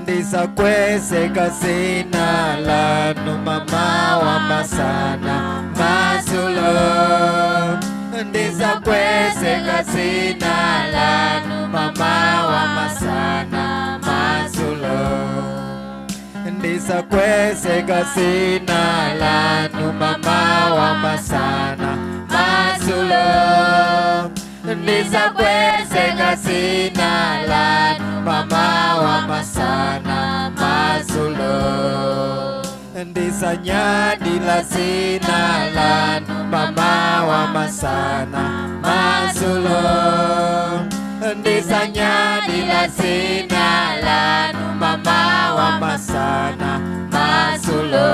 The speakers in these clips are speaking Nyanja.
ndizakwezeka zina lanu mamawa masana mazulo ndizakwezeka zina lanu mamawa masana mazulo ndizakwezeka zina lanu mamawa masana mazulo ndizakwezeka zina lanu mamawa masana mazulo ndizanyadila zina lanu mamawa masana mazulo ndizanyadila zina lanu mamawa masana mazulo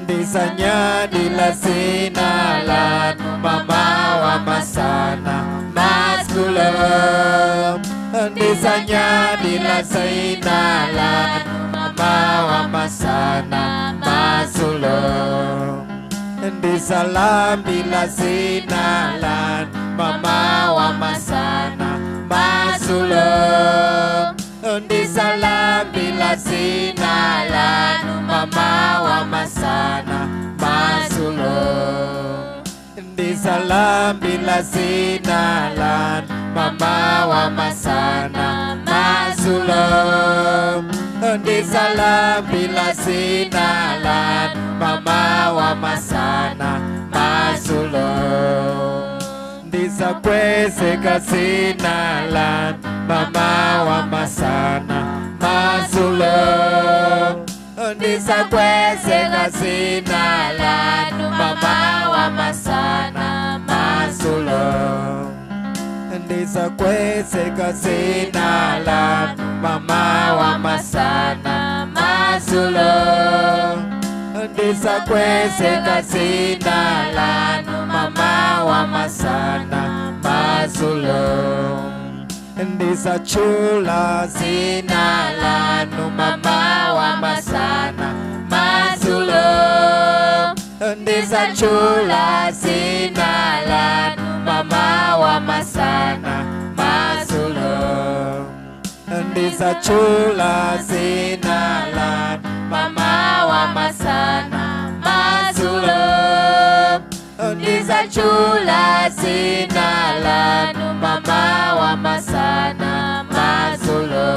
ndizanyadila zina lanu mamawa masana mazulo ndizanyadila zina lanu mamawa masana mazulo ndizalambila zina lanu mamawa masana mazulo ndizalambila zina lanu mamawa masana mazulo ndizalambila zina lanu mamawa masana mazulo ndizalambila zina lanu mamawa masana mazulo ndizakwezeka zina lanu mamawa masana mazulo ndizakwezeka zina lanu mamawa masana mazulo ndizakwezeka zina lanu mamawa masana mazulo ndizakwezeka zina lanu mamawa masana mazulo ndizachula zina lanu mamawa masana mazulo ndizachula zina lanu mamawa masana mazulo ndizachula zina lanu mamawa masana mazulo ndizachula zina lanu mamawa masana mazulo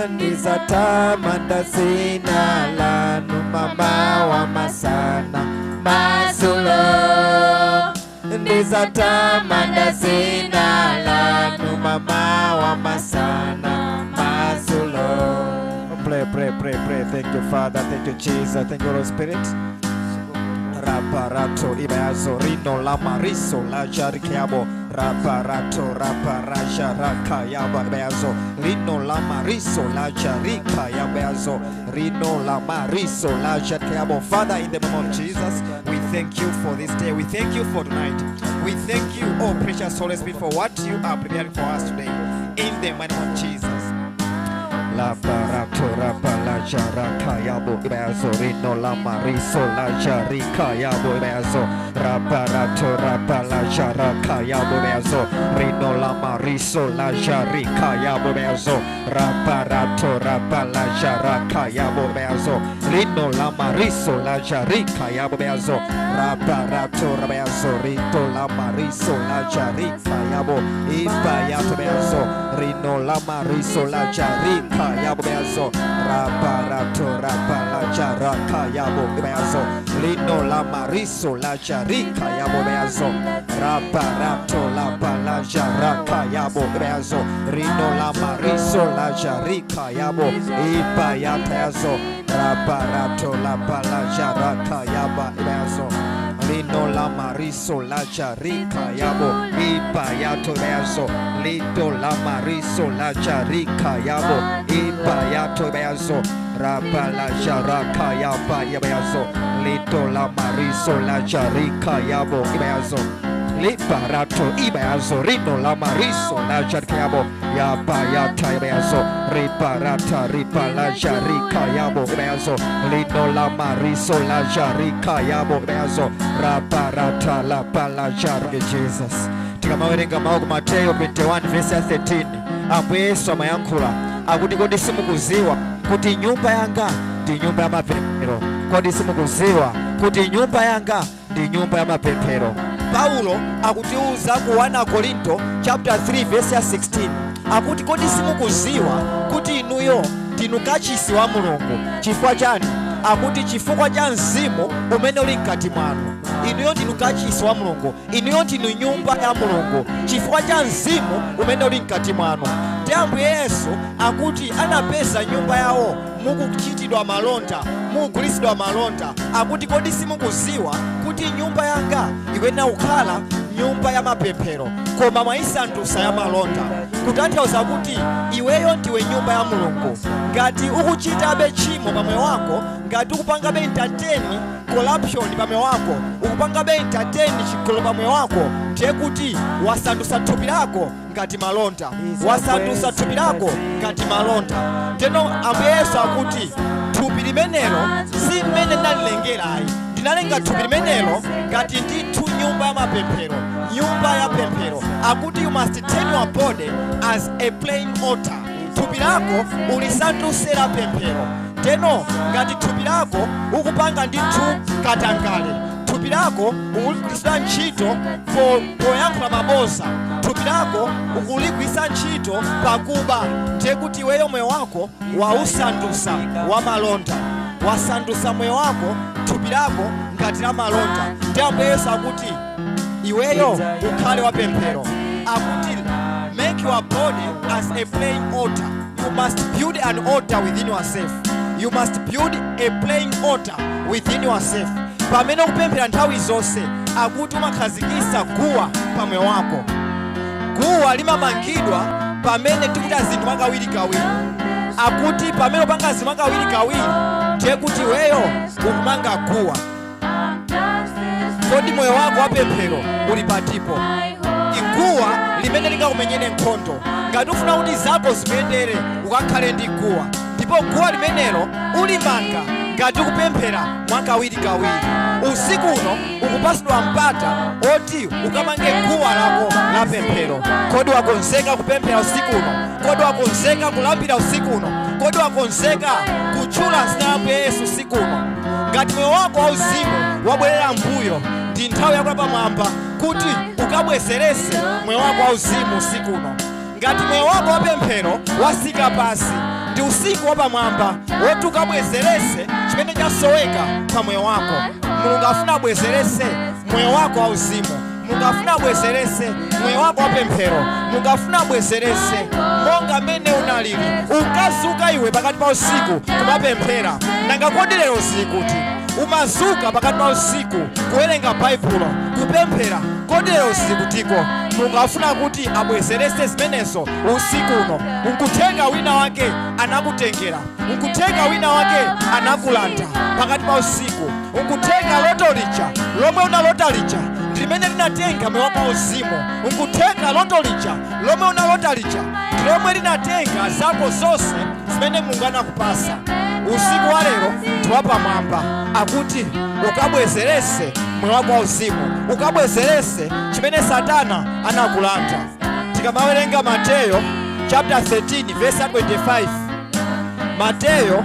ndizatamanda zina lanu mamawa masana mazulo ndizatamanda zina lanu mamawa masana mazulo. Pray. Thank you, Father. Thank you, Jesus. Thank you, Holy Spirit. Raparato ibazo rino la mariso la jarikiabo raparato raparaja raka yaba beazo rino la mariso la jarika yabeazo rino la mariso la jarikiabo. Father, in the name of Jesus, we thank you for this day. We thank you for tonight. We thank you, oh precious Holy Spirit, for what you are preparing for us today. In the name of Jesus. La barato rapala jaraka yabo beazo rino la mariso la jarika yabo beazo raparato rapala jaraka yabo beazo rino la mariso la jarika yabo beazo raparato rapala jaraka yabo beazo rino la mariso la jarika yabo beazo raparato beazo rino la mariso la jarika yabo ibayato beazo rino la mariso la jarika yabo beazo raparato rapala jaraka yabo beazo lino la mariso la jarika yabo beazo raparato la pala jaraka yabo beazo rino la mariso la jarika yabo ibayata yazo raparato la pala jaraka yaba beazo lino la mariso la jarika yabo ibayato beazo lito la mariso la jarika yabo ibayato beazo rapala jaraka yaba yabeazo lito la mariso la jarika yabo ibayazo libarato ibayazo rino la mariso la jarika yabo yabayata yabeazo riparata ripala jarika yabo ibayazo lino la mariso la jarika yabo ibayazo raparata la pala jarika. Jesus tikamawerenga mawu Mateo 21 verse 13 ambo Yesu amayankhula akuti kodi simukuziwa kuti nyumba yanga ndi nyumba ya mapemphero. Kodi simukuziwa kuti nyumba yanga ndi nyumba ya mapemphero. Paulo akutiuza ku 1 Korinto chapter 3 verse 16 akuti kodi simukuziwa kuti inuyo ndinu kachisi wa Mulungu. Chifukwa chani? Akuti chifukwa cha Mzimu umene uli mkati mwanu. Inuyo ndinu kachisi wa Mulungu, inuyo ndinu nyumba ya Mulungu chifukwa cha Mzimu umene uli mkati mwanu. Ambuye Yesu akuti anapeza nyumba yawo mukuchitidwa malonda, mukugulitsidwa malonda. Akuti kodi simukuziwa kuti nyumba yanga ikwena ukhala nyumba ya mapemphero koma mwaisandutsa ya malonda. Kutanthauza kuti iweyo ndiwe nyumba ya Mulungu. Ngati ukuchitabe tchimo pamoyo wako, ngati ukupangabe entertain corruption pamoyo wako, ukupangabe entertain chigololo pamoyo wako, ndiye kuti wasandutsa thupi lako ngati malonda, wasandutsa thupi lako ngati malonda. Teno Ambuye Yesu akuti thupi limenelo si mmene ndalilengerayi, ndinalenga thupi limenelo ngati ndithu nyumba ya mapemphero, nyumba ya pemphero. Akuti you must turn your body as a plain altar. Thupi lako ulisandutse la pemphero. Teno ngati thupi lako ukupanga ndithu katangale, thupi lako ukuligwiritsa ntchito poyankhula maboza, thupi lako ukuligwiritsa ntchito pakuba, ndiye kuti iweyo moyo wako wausandutsa wa malonda, wasandutsa moyo wako thupi lako ngati la malonda. Ndiye Ambuye Yesu akuti iweyo ukhale wa pemphero. Akuti make your body as a plain altar. You must build an altar within yourself. You must build a plain altar within yourself. Pamene ukupemphera nthawi zonse akuti umakhazikitsa guwa pamoyo wako. Guwa limamangidwa pamene tikuta zinthu mwakawirikawiri. Akuti pamene upanga zinthu mwakawirikawiri ndiye kuti iweyo ukumanga guwa. Kodi moyo wako wa pemphero uli pa ndipo? Iguwa limene lingakumenyere nkhondo. Ngati ufuna kuti zako zikuyendere ukakhale ndi guwa, ndipo guwa limenelo ulimanga ngati ukupemphera mwakawirikawiri. Usiku uno ukupatsidwa mpata oti ukamange guwa lako la pemphero. Kodi wakonzeka kupemphera usiku uno? Kodi wakonzeka kulambira usiku uno? Kodi wakonzeka kutchula dzina la Ambuye Yesu usiku uno? Ngati moyo wako wauzimu wabwerera mbuyo, ndi nthawi yako pamwamba kuti ukabwezerese moyo wako wauzimu usiku uno. Ngati moyo wako wapemphero wasika pasi, ndi usiku wapamwamba woti ukabwezerese chimene chasoweka pa moyo wako. Mulungu afuna abwezerese moyo wako wauzimu, Mulungu afuna abwezerese moyo wako wapemphero, Mulungu afuna abwezerese monga mmene unalili. Ukazuka iwe pakati pa usiku kumapemphera, nanga kodi lero zikuti umazuka pakati pa usiku kuwerenga Baibulo kupemphera, kodi lero zikutiko? Mulungu afuna kuti abwezerese zimenezo usiku uno. Unkutenga wina wake anakutengera, unkutenga wina wake anakulanda pakati pa usiku. Unkutenga loto lija lomwe unalota lija limene linatenga moyo wako uzimu. Unkutenga loto lija lomwe unalota lija lomwe linatenga zako zonse zimene Mulungu anakupasa. Usiku wa lero tiwapamwamba akuti ukabwezerese moyo wako uzimu, ukabwezerese chimene Satana anakulanda. Tikamawerenga Mateyo chapter 13 verse 25, Mateyo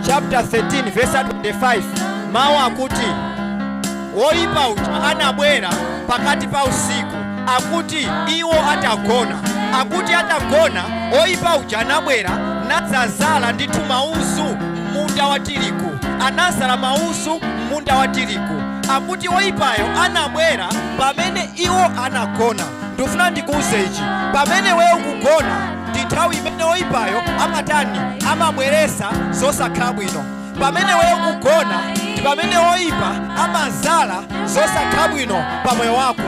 chapter 13 verse 25, mawu akuti woipa uja anabwera pakati pa usiku, akuti iwo atagona. Akuti atagona, oipa uja anabwera nadzazala ndithu mauzu munda wa tirigu, anazala mauzu munda wa tirigu. Akuti oipayo anabwera pamene iwo anagona. Ndifuna ndikuuze ichi, pamene wewe ukugona ndi nthawi imene oipayo amatani amabweresa zosakhala bwino. Pamene wewe ukugona ndi pamene oipa amazala zosakhala bwino pa moyo wako.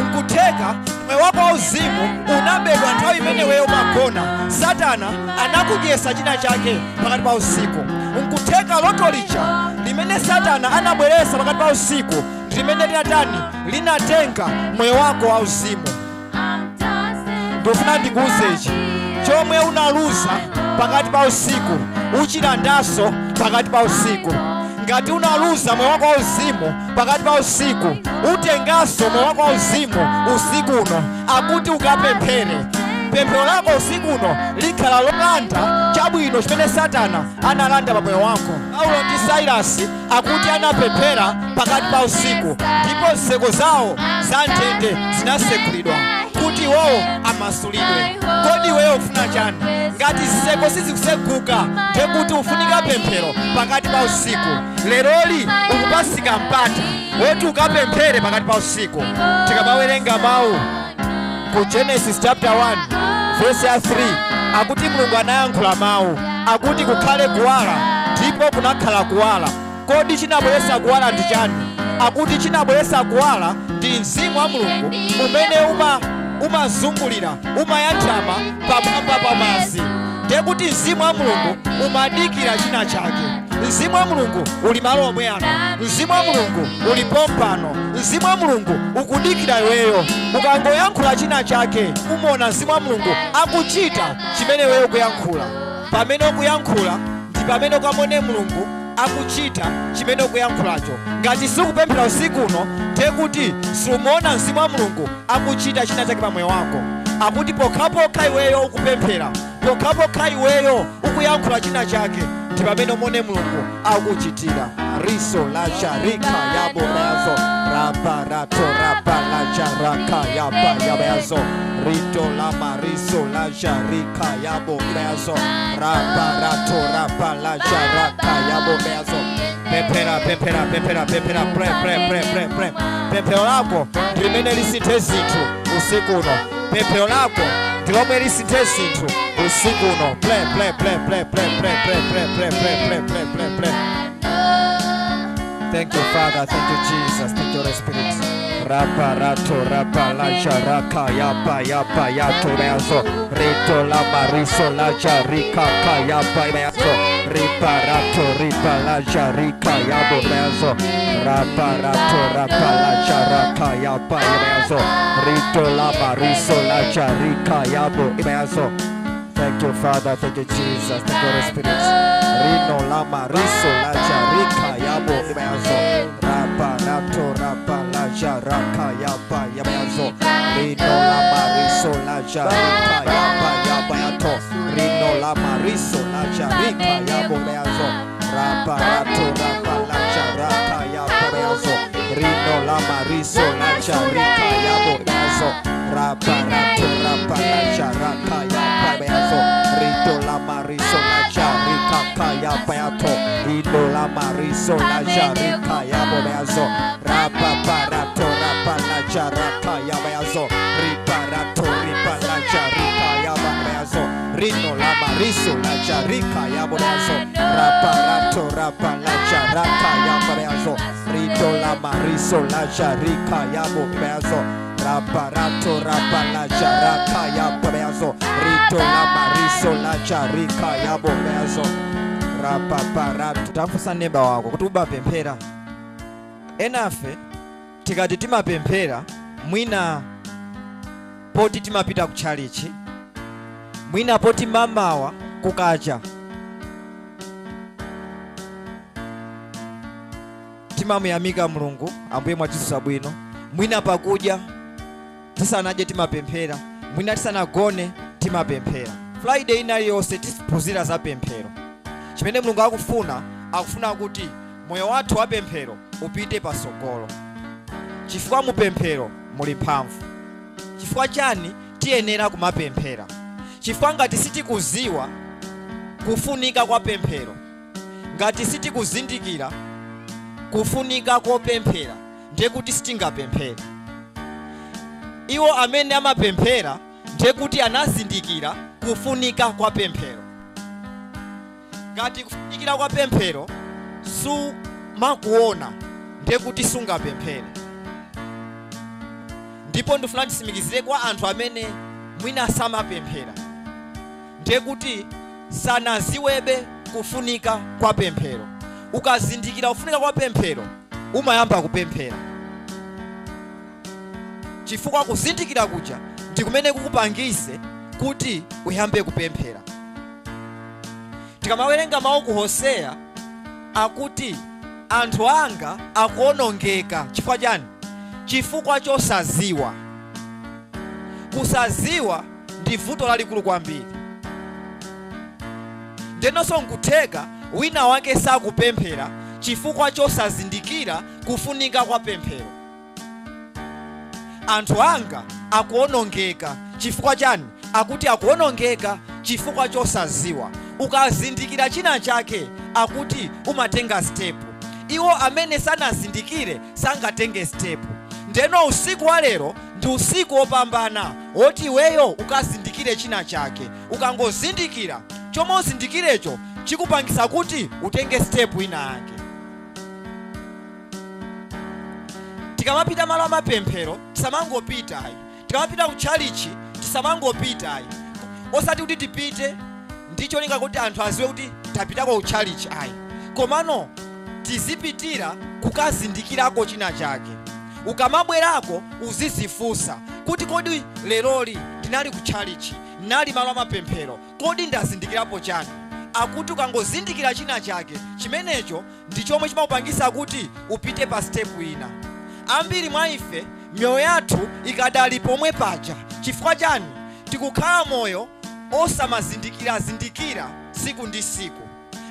Nkutheka moyo wako wauzimu unabedwa nthawi imene wewe umagona, Satana anakudyesa china chake pakati pa usiku. Nkutheka loto lija limene Satana anabweresa pakati pa usiku limene linatani linatenga moyo wako wauzimu. Ndofuna ndikuuze ichi, chomwe unaluza pakati pa usiku uchilandaso pakati pa usiku. Ngati unaluza moyo wako wauzimu pakati pa usiku, utengaso moyo wako wauzimu usiku uno. Akuti ukapemphere, pemphero lako usiku uno likhala lolanda cha chabwino chimene Satana analanda pamoyo wako. Paulo ndi Silasi akuti anapemphera pakati pa usiku, ndipo nseko zawo za ndende zinasekulidwa kuti iwowo amasulidwe. Kodi iweyo ufuna chani? Ngati nseko sizikuseguka, ndiye kuti ufunika pemphero pakati pa usiku. Leroli ukupasika mpata woti ukapemphere pakati pa usiku. Tikamawerenga mawu ku Genesis chapter 1 verse 3, akuti Mulungu anayankhula mawu, akuti kukhale kuwala, ndipo kunakhala kuwala. Kodi chinabweretsa kuwala ndi chani? Akuti chinabweretsa kuwala ndi Mzimu wa Mulungu umene umazungulira, umayandama pamwamba pa madzi. Ndiye kuti Mzimu wa Mulungu umadikira china chake. Mzimu wa Mulungu uli malo omwe ano. Mzimu wa Mulungu uli pompano. Mzimu wa Mulungu ukudikira iweyo. Ukangoyankhula china chake, umona Mzimu wa Mulungu akuchita chimene iweyo ukuyankhula. Pamene ukuyankhula ndi pamene ukamone Mulungu akuchita chimene ukuyankhulacho. Ngati sikupemphera usiku uno, ndiye kuti simuona Mzimu wa Mulungu akuchita china chake pamoyo wako. Akuti pokhapokha iweyo ukupemphera, pokhapokha iweyo ukuyankhula china chake, ndi pamene umone Mulungu akuchitira. Riso la sharika yabo yazo, rabarato rabala jaraka yaba yazo, rito la mariso la sharika yabo yazo, rabarato rabala jaraka yabo yazo. Pempera, pre. Pempero lako limene lisinthe zinthu usiku uno. Pempero lako ndilomwe lisinthe zinthu usiku uno. Pre. Thank you, Father. Thank you, Jesus. Thank you, Holy Spirit. Rabarato rabala jaraka yaba yato yazo, rito la mariso la jarika yaba yazo, riparato ribala jarika yabo yazo, rabarato rabala jaraka yaba yazo, rito la mariso la jarika yabo yazo. Thank you, Father. Thank you, Jesus. Thank you, Holy Spirit. Rino la mariso la jarika yabo yazo, rabarato rabala jaraka yaba yazo, rino la mariso la jarika yaba yato, rino la mariso la jarika yabo yazo, rabarato rabala jaraka yaba yazo, rino la mariso la jarika yabo yazo, rabarato rabala jaraka yaba yazo, rino la mariso la jarika yaba yato, rino la mariso la jarika yabo yazo, rabarato rabala jaraka yaba yazo, riparato ribala jarika yaba yazo, rino la mariso la jarika yabo yazo, rabarato rabala jaraka yaba yazo, rino la mariso la jarika yabo yazo, rabarato rabala jaraka yaba yazo, rino la mariso la jarika yabo yazo, rabarato. Tafusa neba wako kuti ubapemphera. Enafe tikati timapemphera, mwina poti timapita kuchalichi, mwina poti mamawa kukacha, timamuyamika Mulungu Ambuye mwatisusa bwino, mwina pakudya tisanaje timapemphera, mwina tisanagone timapemphera. Friday inaliyonse tiphunzira za pemphero. Chimene Mulungu akufuna kuti moyo wathu wa pemphero upite pasogolo. Chifukwa mu pemphero muli mphamvu. Chifukwa chani tiyenera kumapemphera? Chifukwa ngati sitikuziwa kufunika kwa pemphero, ngati sitikuzindikira kufunika kopemphera, ndiye kuti sitingapemphere. Iwo amene amapemphera ndiye kuti anazindikira kufunika kwa pemphero. Ngati kufunikira kwa pemphero sumakuona, ndiye kuti sungapemphere. Ndipo ndifuna ndisimikizire kwa anthu amene mwina samapemphera, ndiye kuti sanaziwebe kufunika kwa pemphero. Ukazindikira kufunika kwa pemphero, umayamba kupemphera. Chifukwa kuzindikira kuja ndikumene kukupangise kuti uyambe kupemphera. Tikamawerenga mawu ku Hosea, akuti anthu anga akuonongeka. Chifukwa chani? Chifukwa chosaziwa. Kusaziwa ndi vuto lalikulu kwambiri. Ndenonso nkutheka wina wake sakupemphera chifukwa chosazindikira kufunika kwa pemphero. Anthu anga akuonongeka chifukwa chani? Akuti akuonongeka chifukwa chosaziwa. Ukazindikira china chake akuti umatenga step. Iwo amene sanazindikire sangatenge step. Ndeno usiku wa lero ndi usiku wopambana woti iweyo ukazindikire china chake. Ukangozindikira chomwe uzindikirecho chikupangisa kuti utenge step ina yake. Tikamapita malo amapemphero tisamangopita ayi. Tikamapita kuchalichi tisamangopita ayi. Osati kuti tipite ndicho linga kuti anthu aziwe kuti tapita kwa kuchalichi ayi. Komano tizipitira kukazindikirako china chake. Ukamabwerako uzizifunsa kuti kodi leroli ndinali kuchalichi, ndinali malo amapemphero, kodi ndazindikirapo chani? Akuti ukangozindikira china chake chimenecho ndi chomwe chimakupangisa kuti upite pa step ina. Ambiri mwa ife mioyo yathu ikadali pomwe paja. Chifukwa chani? Tikukhala moyo osamazindikira siku ndi siku.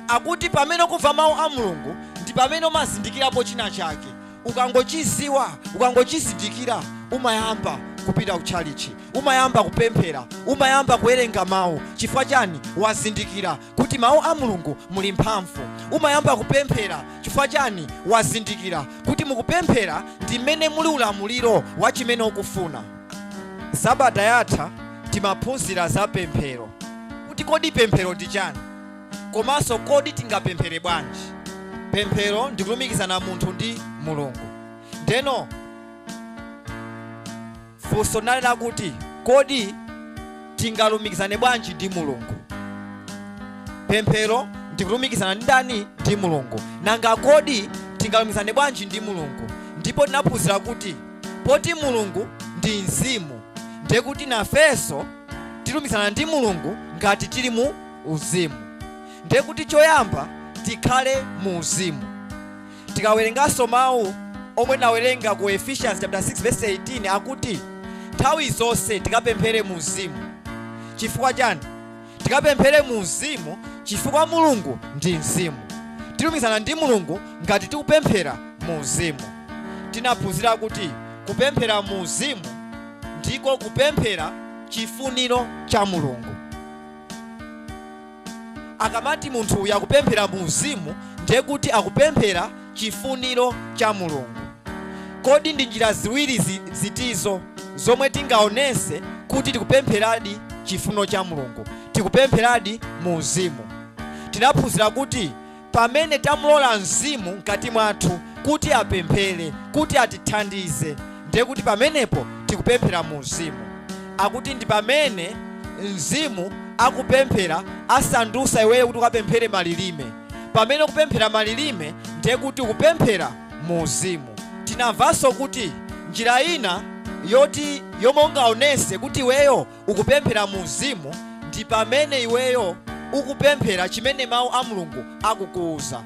Akuti pamene kumva mawu a Mulungu ndi pamene umazindikirapo china chake. Ukangochiziwa, ukangochizindikira, umayamba kupita kuchalichi, umayamba kupemphera, umayamba kuwerenga mawu. Chifukwa chani? Wazindikira kuti mawu a Mulungu muli mphamvu. Umayamba kupemphera chifukwa chani? Wazindikira kuti mukupemphera ndi mmene muli ulamuliro wa chimene ukufuna. Sabata yatha timaphunzira za pemphero, kuti kodi pemphero ndi chani, komanso kodi tingapemphere bwanji. Pemphero ndikulumikizana munthu ndi Mulungu. Ndeno funso nalera kuti kodi tingalumikizane bwanji ndi Mulungu. Pemphero ndikulumikizana ndi ndani? Ndi Mulungu. Nanga kodi tingalumikizane bwanji ndi Mulungu? Ndipo tinaphunzira kuti poti Mulungu ndi mzimu, ndiye kuti nafenso tilumikizana ndi Mulungu ngati tili mu uzimu. Ndiye kuti choyamba tikhale mu uzimu. Tikawerenganso mawu omwe nawerenga ku Ephesians chapter 6 verse 18 akuti nthawi zonse tikapemphere mu uzimu. Chifukwa chani? Tikapemphere mu uzimu chifukwa Mulungu ndi mzimu. Tilumikizana ndi Mulungu ngati tikupemphera mu uzimu. Tinaphunzira kuti kupemphera mu uzimu ndiko kupemphera chifuniro cha Mulungu. Akamati munthu uyu akupemphera mu uzimu ndiye kuti akupemphera chifuniro cha Mulungu. Kodi ndi njira ziwiri zitizo zomwe tingaonese kuti tikupempheradi chifuniro cha Mulungu, tikupempheradi mu uzimu. Tinaphunzira kuti pamene tamulola mzimu mkati mwathu kuti apemphere, kuti atithandize, ndiye kuti pamenepo tikupemphera mu uzimu. Akuti ndi pamene mzimu akupemphera asandusa iweyo kuti ukapemphere malilime. Pamene ukupemphera malilime ndiye kuti ukupemphera mu uzimu. Tinamvanso kuti njira ina yoti yomwe ungaonese kuti iweyo ukupemphera mu uzimu ndi pamene iweyo ukupemphera chimene mawu a Mulungu akukuuza.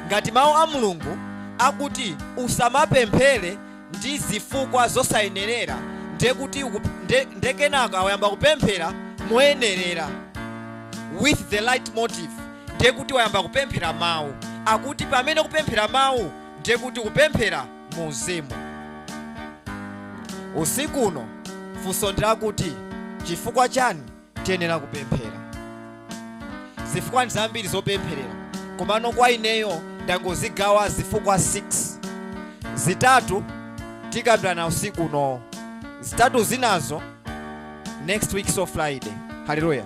Ngati mawu a Mulungu akuti usamapemphere ndi zifukwa zosayenerera, ndiye kuti ndekenaka wayamba kupemphera moyenerera, with the right motive, ndiye kuti wayamba kupemphera mawu. Akuti pamene kupemphera mawu ndiye kuti kupemphera mu uzimu. Usiku uno funso ndirakuti chifukwa chani tiyenera kupemphera? Zifukwa nzambiri zopempherera, komano kwa ineyo ndangozigawa zifukwa 6. Zitatu tikambirana usiku uno, zitatu zinazo next week so Friday. Hallelujah.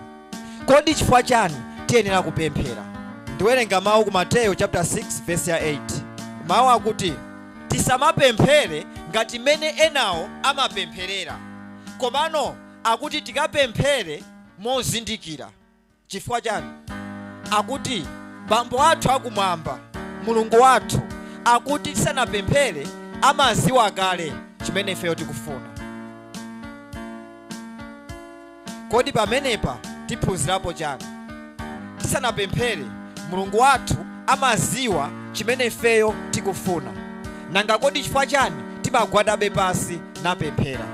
Kodi chifukwa chani tiyenera kupemphera? Ndiwerenga mawu ku Mateyo chapter 6 verse ya 8. Mawu akuti tisamapemphere ngati mene enawo amapempherera, komano akuti tikapemphere mozindikira. Chifukwa chani? Akuti Bambo athu akumwamba, Mulungu wathu, akuti tisanapemphere amaziwa kale chimene ifeyo tikufuna. Kodi pamenepa tiphunzirapo chani? Tisanapemphere Mulungu wathu amaziwa chimene ifeyo tikufuna. Nanga kodi chifukwa chani timagwadabe pasi napemphera?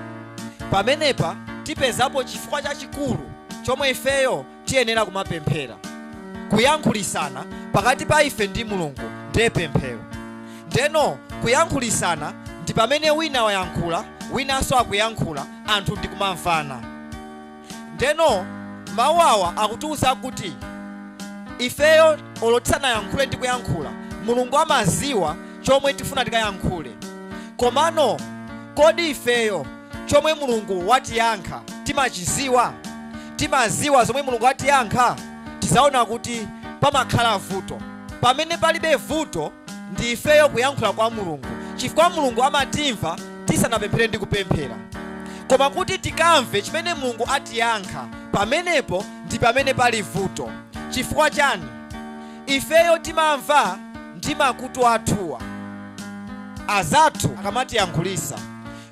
Pamenepa tipezapo chifukwa chachikulu chomwe ifeyo tiyenera kumapemphera. kuyankhulisana pakati pa ife ndi Mulungu ndiye pemphero. Ndeno kuyankhulisana ndi pamene wina wayankhula winanso akuyankhula anthu ndikumamvana. Ndeno mawu awa akutiwuza kuti ifeyo olotisanayankhule ndi kuyankhula Mulungu amaziwa chomwe tifuna tikayankhule. Komano kodi ifeyo chomwe Mulungu watiyankha timachiziwa? Timaziwa zomwe Mulungu watiyankha? Tizaona kuti pamakhala vuto. Pamene palibe vuto ndi ifeyo kuyankhula kwa Mulungu, chifukwa Mulungu amatimva tisanapemphere ndi kupemphera. Koma kuti tikamve chimene Mulungu atiyankha, pamenepo ndi pamene pali vuto. Chifukwa chani? Ifeyo timamva ndi makutu athuwa, azathu akamatiyankhulisa.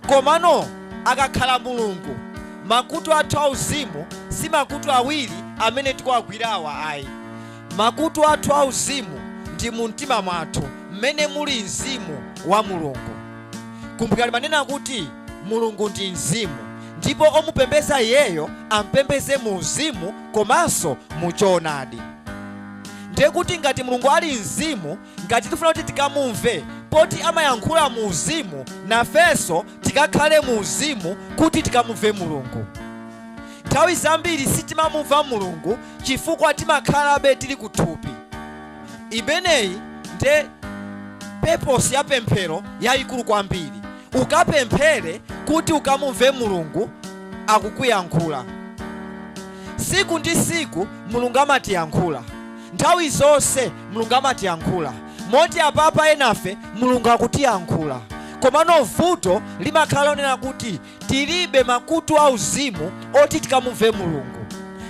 Komano akakhala Mulungu, makutu athu auzimu si makutu awiri amene tikuwagwirawa ayi. Makutu athu auzimu ndi mu mtima mwathu mmene muli mzimu wa Mulungu. Kumbukirani manena kuti Mulungu ndi mzimu, ndipo omupembeza iyeyo ampembeze mu uzimu komanso mu choonadi. Ndiye kuti ngati Mulungu ali mzimu, ngati tifuna kuti tikamumve poti amayankhula mu uzimu, nafenso tikakhale mu uzimu kuti tikamumve Mulungu. Nthawi zambiri sitimamumva Mulungu chifukwa timakhalabe tili kuthupi. Imeneyi nde purpose ya pemphero yayikulu kwambiri. Ukapemphere kuti ukamumve Mulungu akukuyankhula. Siku ndi siku Mulungu amatiyankhula. Nthawi zonse Mulungu amatiyankhula. Moti apapa enafe Mulungu akutiyankhula. Komano vuto limakhala onena kuti tilibe makutu auzimu oti tikamumve Mulungu.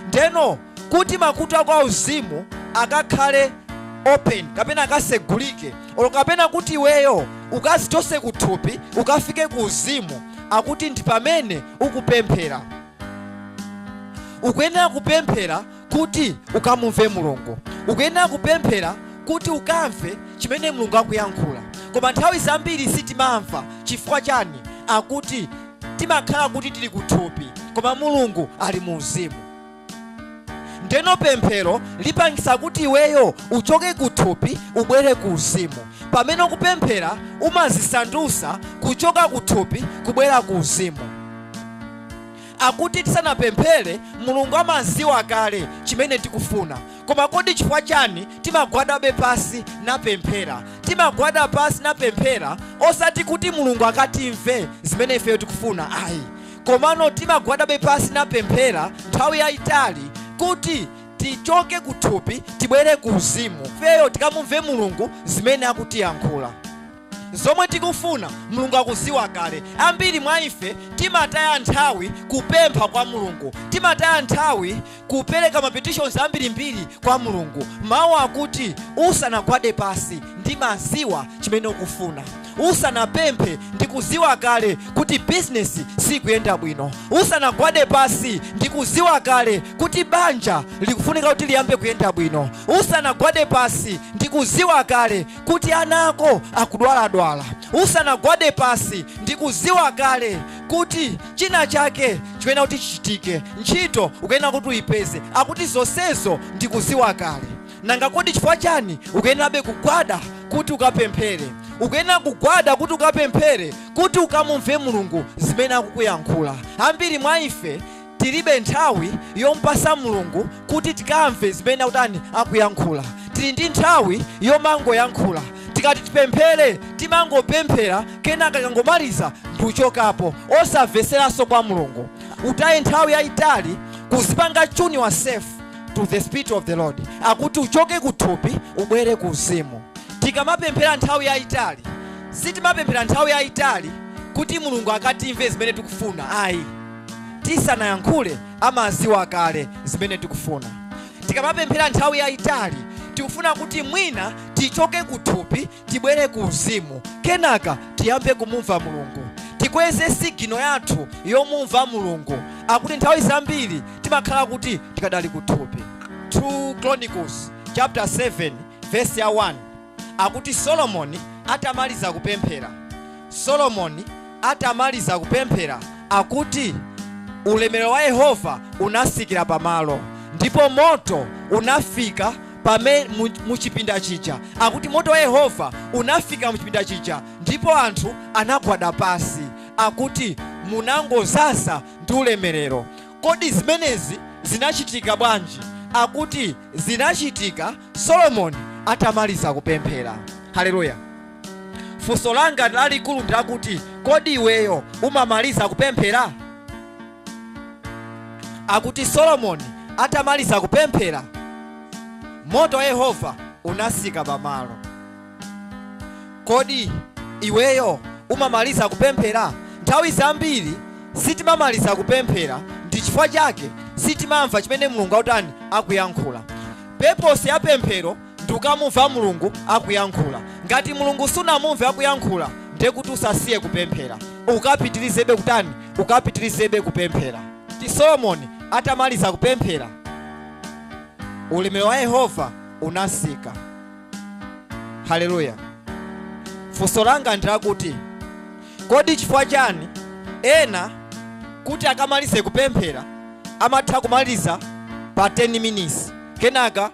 Ndeno kuti makutu ako auzimu akakhale open kapena akasegulike, kapena kuti iweyo ukazitose kuthupi ukafike ku uzimu, akuti ndi pamene ukupemphera. Ukuyenera kupemphera kuti ukamumve Mulungu. Ukuyenera kupemphera kuti ukamve chimene Mulungu akuyankhula. Koma nthawi zambiri sitimamva. Chifukwa chani? Akuti timakhala kuti tili kuthupi, koma Mulungu ali mu uzimu. Ndeno pemphero lipangisa kuti iweyo uchoke kuthupi ubwere ku uzimu. Pamene ukupemphera umazisandusa kuchoka kuthupi kubwera ku uzimu. Akuti tisanapemphere Mulungu amaziwa kale chimene tikufuna. Koma kodi chifukwa chani timagwadabe pasi napemphera? Timagwada pasi napemphera osati kuti Mulungu akatimve zimene ifeyo tikufuna ayi. Komano timagwadabe pasi napemphera nthawi yayitali kuti tichoke kuthupi tibwere ku uzimu. Ifeyo tikamumve Mulungu zimene akutiyankhula. Zomwe tikufuna Mulungu akuziwa kale. Ambiri mwa ife timataya nthawi kupempha kwa Mulungu. Timataya nthawi kupereka mapetitions ambirimbiri kwa Mulungu. Mawu akuti usanagwade pasi ndi maziwa chimene ukufuna. Usanapemphe ndikuziwa kale kuti business sikuyenda bwino. Usanagwade pasi ndikuziwa kale kuti banja likufunika kuti liyambe kuyenda bwino. Usanagwade pasi ndikuziwa kale kuti ana ako akudwala. Usanagwade pasi ndikuziwa kale kuti china chake chikuyenera kuti chichitike, ntchito ukuyenera kuti uyipeze. Akuti zonsezo ndikuziwa kale. Nanga kodi chifukwa chani ukuyenerabe kugwada kuti ukapemphere? Ukuyenera kugwada kuti ukapemphere kuti ukamumve Mulungu zimene akukuyankhula. Ambiri mwa ife tilibe nthawi yompasa Mulungu kuti tikamve zimene akuyankhula. Tili ndi nthawi yomangoyankhula. Tikati tipemphere timangopemphera kenaka kangomaliza ndikuchokapo osamveseranso kwa Mulungu. Utaye nthawi yayitali kuzipanga tune yourself to the spirit of the Lord. Akuti uchoke kuthupi ubwere ku uzimu. Tikamapemphera nthawi yayitali, sitimapemphera nthawi yayitali kuti Mulungu akatimve zimene tikufuna ayi. Tisanayankhule amaziwa kale zimene tikufuna. Tikamapemphera nthawi yayitali tikufuna kuti mwina tichoke kuthupi tibwere ku uzimu, kenaka tiyambe kumumva Mulungu. Tikweze sigino yathu yomumva Mulungu. Akuti nthawi zambiri timakhala kuti tikadali kuthupi. 2 Chronicles chapter 7 verse ya 1. Akuti Solomoni atamaliza kupemphera. Solomoni atamaliza kupemphera akuti ulemerero wa Yehova unasikira pamalo, ndipo moto unafika muchipinda chija. Akuti moto wa Yehova unafika muchipinda chija ndipo anthu anagwada pasi. Akuti munangozasa ndi ulemerero. Kodi zimenezi zinachitika bwanji? Akuti zinachitika Solomoni atamaliza kupemphera. Haleluya. Funso langa lalikulu ndakuti kodi iweyo umamaliza kupemphera? Akuti Solomoni atamaliza kupemphera, moto wa Yehova unasika pamalo. Kodi iweyo umamaliza kupemphera? Nthawi zambiri sitimamaliza kupemphera, ndi chifukwa chake sitimamva chimene Mulungu autani akuyankhula. Purpose ya pemphero ndikamumva Mulungu akuyankhula. Ngati Mulungu sunamumve akuyankhula, ndiye kuti usasiye kupemphera, ukapitirizebe kutani, ukapitirizebe kupemphera. Ti Solomoni atamaliza kupemphera, ulemerero wa Yehova unasika. Haleluya. Funso langa ndilakuti kodi chifukwa chani ena kuti akamalize kupemphera amatha kumaliza pa 10 minutes kenaka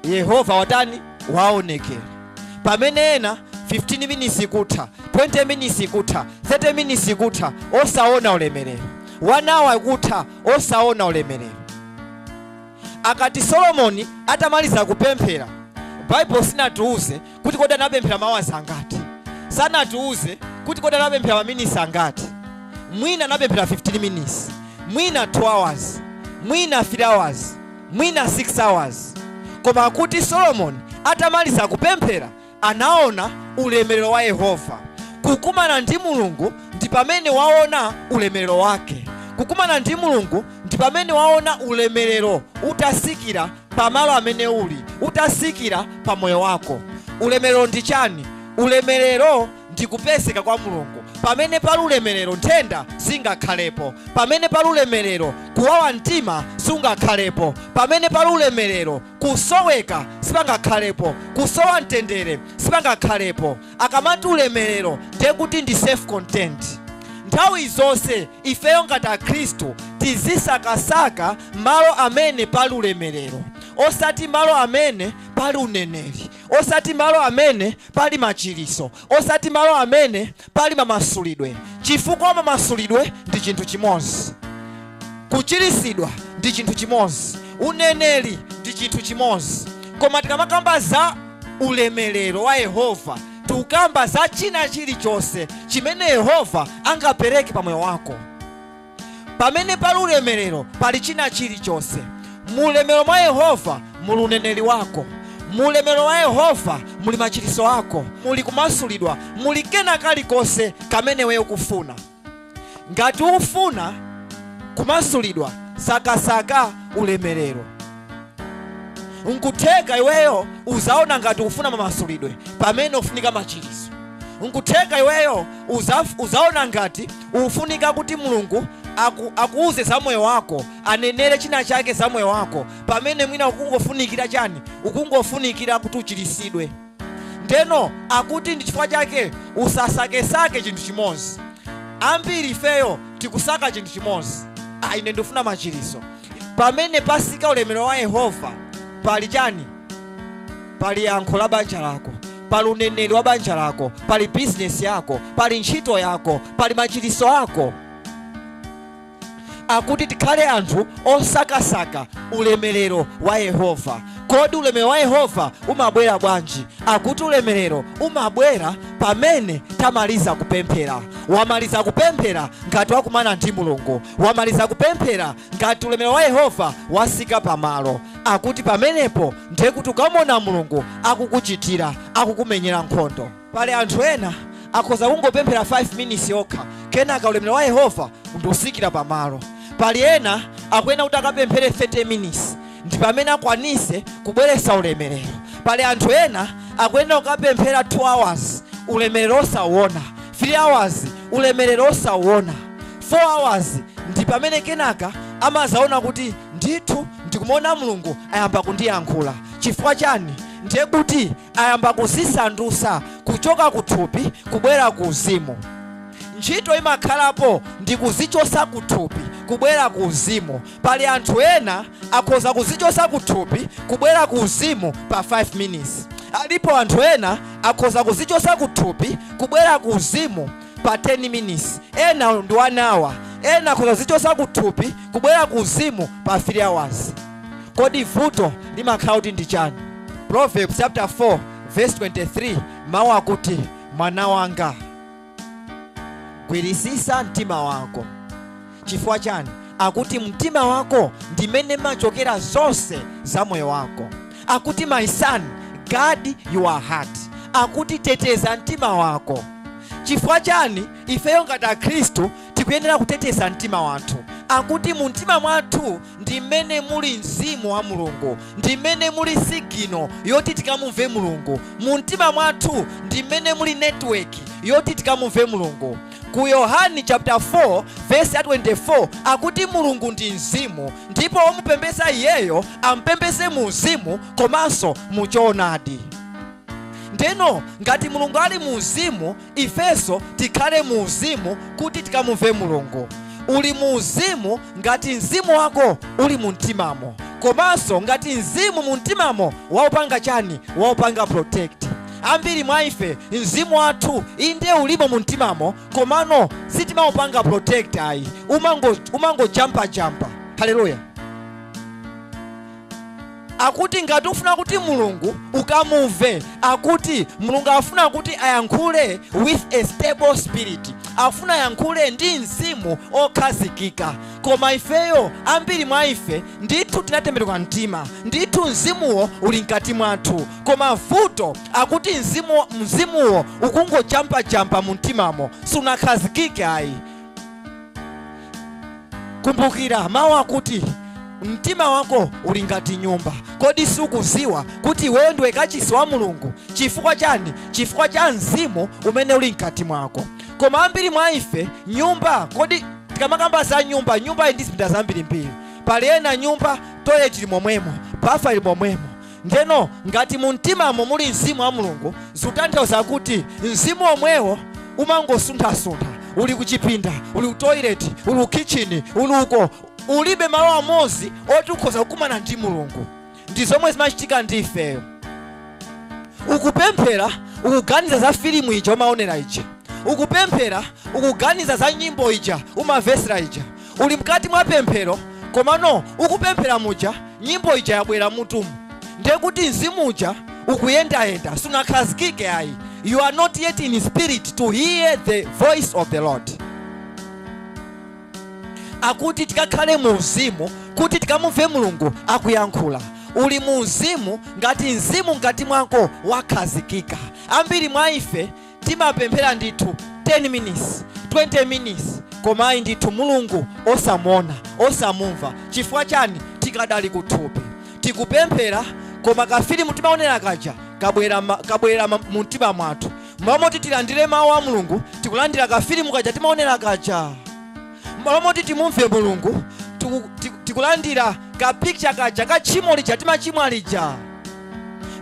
Yehova watani waonekera, pamene ena 15 minutes kutha, 20 minutes kutha, 30 minutes kutha osaona ulemerero, 1 hour kutha osaona ulemerero? Akati Solomoni atamaliza kupemphera, Bible sinatuuze kuti kodi anapemphera mawazi angati, sanatuuze kuti kodi anapemphera maminisi angati. Mwina anapemphera 15 minutes, mwina 2 hours, mwina 3 hours, mwina 6 hours. Koma kuti Solomoni atamaliza kupemphera anaona ulemerero wa Yehova. Kukumana ndi Mulungu ndi pamene waona ulemerero wake. Kukumana ndi Mulungu ndi pamene waona ulemerero utasikira pamalo amene uli, utasikira pamoyo wako. Ulemerero ndi chani? Ulemerero ndi kupeseka kwa Mulungu. Pamene pali ulemerero nthenda singakhalepo. Pamene pali ulemerero kuwawa mtima sungakhalepo. Pamene pali ulemerero kusoweka sipangakhalepo, kusowa mtendere sipangakhalepo. Akamati ulemerero ndiye kuti ndi self content. Nthawi zonse ifeyo ngati Akhristu tizisakasaka malo amene pali ulemerero, osati malo amene pali uneneri, osati malo amene pali machiriso, osati malo amene pali mamasulidwe. Chifukwa mamasulidwe ndi chinthu chimodzi, kuchirisidwa ndi chinthu chimodzi, uneneri ndi chinthu chimodzi. Koma tikamakamba za ulemerero wa Yehova, tukamba za china chilichonse chimene Yehova angapereke pa moyo wako. Pamene pali ulemerero pali china chilichonse. Mulemerero mwa Yehova muli uneneri wako, mulemerero wa Yehova muli machiriso ako, muli kumasulidwa, muli kena kalikonse kamene wewe ukufuna. Ngati ufuna kumasulidwa, sakasaka ulemerero. Nkutheka iweyo uzaona ngati ufuna mamasulidwe pamene ufunika machiriso. Nkutheka iweyo uzaona ngati ufunika kuti Mulungu akuuze za moyo wako, anenere china chake za moyo wako, pamene mwina ukungofunikira chani, ukungofunikira kuti uchirisidwe. Ndeno akuti ndi chifukwa chake usasake chinthu chimodzi. Ambiri ifeyo tikusaka chinthu chimodzi. Ine ndifuna machiriso. Pamene pasika ulemerero wa Yehova pali chani? Pali yankho la banja lako, pali uneneri wa banja lako, pali business yako, pali ntchito yako, pali machiriso ako. Akuti tikhale anthu osakasaka ulemerero wa Yehova. Kodi ulemerero wa Yehova umabwera bwanji? Akuti ulemerero umabwera pamene tamaliza kupemphera. Wamaliza kupemphera ngati wakumana ndi Mulungu, wamaliza kupemphera ngati ulemerero wa Yehova wasika pamalo. Akuti pamenepo ndiye kuti ukamona Mulungu akukuchitira, akukumenyera nkhondo. Pali anthu ena akhoza kungopemphera 5 minutes yokha, kenaka ulemerero wa Yehova ndusikira pamalo. Pali ena akwena kuti akapemphere 30 minutes ndi pamene akwanise kubweretsa ulemerero. Pali anthu ena akwena ukapemphera 2 hours ulemerero osauona, 3 hours ulemerero osauona, 4 hours ndi pamene kenaka amazaona kuti ndithu ndikumona Mulungu ayamba kundiyankhula. Chifukwa chani? Ndiye kuti ayamba kuzisandusa kuchoka kuthupi kubwera ku uzimu. ntchito imakhalapo ndi kuzichosa kuthupi kubwera ku uzimu. Pali anthu ena akhoza kuzichosa kuthupi kubwera ku uzimu pa 5 minutes. Alipo anthu ena akhoza kuzichosa kuthupi kubwera ku uzimu pa 10 minutes. Ena ndi 1 hour. Ena akhoza kuzichosa kuthupi kubwera ku uzimu pa 3 hours. Kodi vuto limakhala kuti ndi chani? Proverbs chapter 4 verse 23 mawu akuti, mwana wanga gwirisisa mtima wako. Chifukwa chani? Akuti mtima wako ndimene machokera zonse za moyo wako. Akuti my son, guard your heart. Akuti teteza mtima wako. Chifukwa chani? Ifeyo ngati Khristu tikuyenera kuteteza mtima wathu. Akuti mu mtima mwathu ndimene muli mzimu wa Mulungu, ndimene muli sigino yoti tikamumve Mulungu. Mu mtima mwathu ndimene muli network yoti tikamumve Mulungu. Ku Yohani chapter 4 verse 24 akuti Mulungu ndi mzimu, ndipo omupembeza iyeyo ampembeze mu mzimu komanso mu choonadi. Ndeno ngati Mulungu ali mu mzimu, ifeso tikhale mu mzimu kuti tikamumve Mulungu. Uli mu mzimu ngati mzimu wako uli mu mtimamo, komanso ngati mzimu mu mtimamo waupanga chani? Waupanga protect. Ambiri mwa ife mzimu wathu inde ulimo mu mtimamo, komano sitimaupanga protect ayi, umango jampa. Haleluya. Akuti ngati ufuna kuti Mulungu ukamuve, akuti Mulungu afuna kuti ayankhule with a stable spirit, afuna yankhule ndi mzimu okhazikika. Koma ifeyo ambiri mwa ife ndithu tinatembenuka mtima, ndithu mzimuwo uli mkati mwathu, koma vuto akuti mzimuwo ukungo jampa mu mtimamo, sunakhazikike ayi. Kumbukira mawu akuti mtima wako uli ngati nyumba. Kodi sukuziwa kuti wewe ndiwe kachisi wa Mulungu? Chifukwa chani? Chifukwa cha mzimu umene uli mkati mwako. Koma ambiri mwa ife nyumba, kodi tikamakamba za nyumba ndi zipinda zambirimbiri. Pali ena nyumba toilet ili momwemo, bafa ili momwemo. Ndeno ngati mu mtimamo muli mzimu wa Mulungu, zutanthauza kuti mzimu omwewo umangosuntha, uli kuchipinda, uli ku toilet, uli ku kitchen, uli uko, ulibe malo amozi oti ukhoza kukumana ndi Mulungu. Ndi zomwe zimachitika ndi ifeyo. Ukupemphera ukuganiza za filimu ija umaonera ija, ukupemphera ukuganiza za nyimbo ija umavesera ija. Uli mkati mwa pemphero, komano ukupemphera muja nyimbo ija yabwera mutumu. Ndiye kuti mzimu uja ukuyenda sunakhazikike ayi. You are not yet in spirit to hear the voice of the Lord. Akuti tikakhale mu mzimu kuti tikamumve Mulungu akuyankhula. Uli mu mzimu ngati mzimu mkati mwako wakhazikika. Ambiri mwa ife timapemphera ndithu 10 minutes, 20 minutes, koma ayi ndithu Mulungu osamona, osamumva. Chifukwa chani? Tikadali kuthupi. Tikupemphera koma kafilimu timaonera kaja kabwera mu mtima mwathu. Mwamoti tilandire mawu a Mulungu, tikulandira kafilimu kaja timaonera kaja. Mwamoti timumve Mulungu, tikulandira ka picture kaja ka chimo lija timachimwa lija.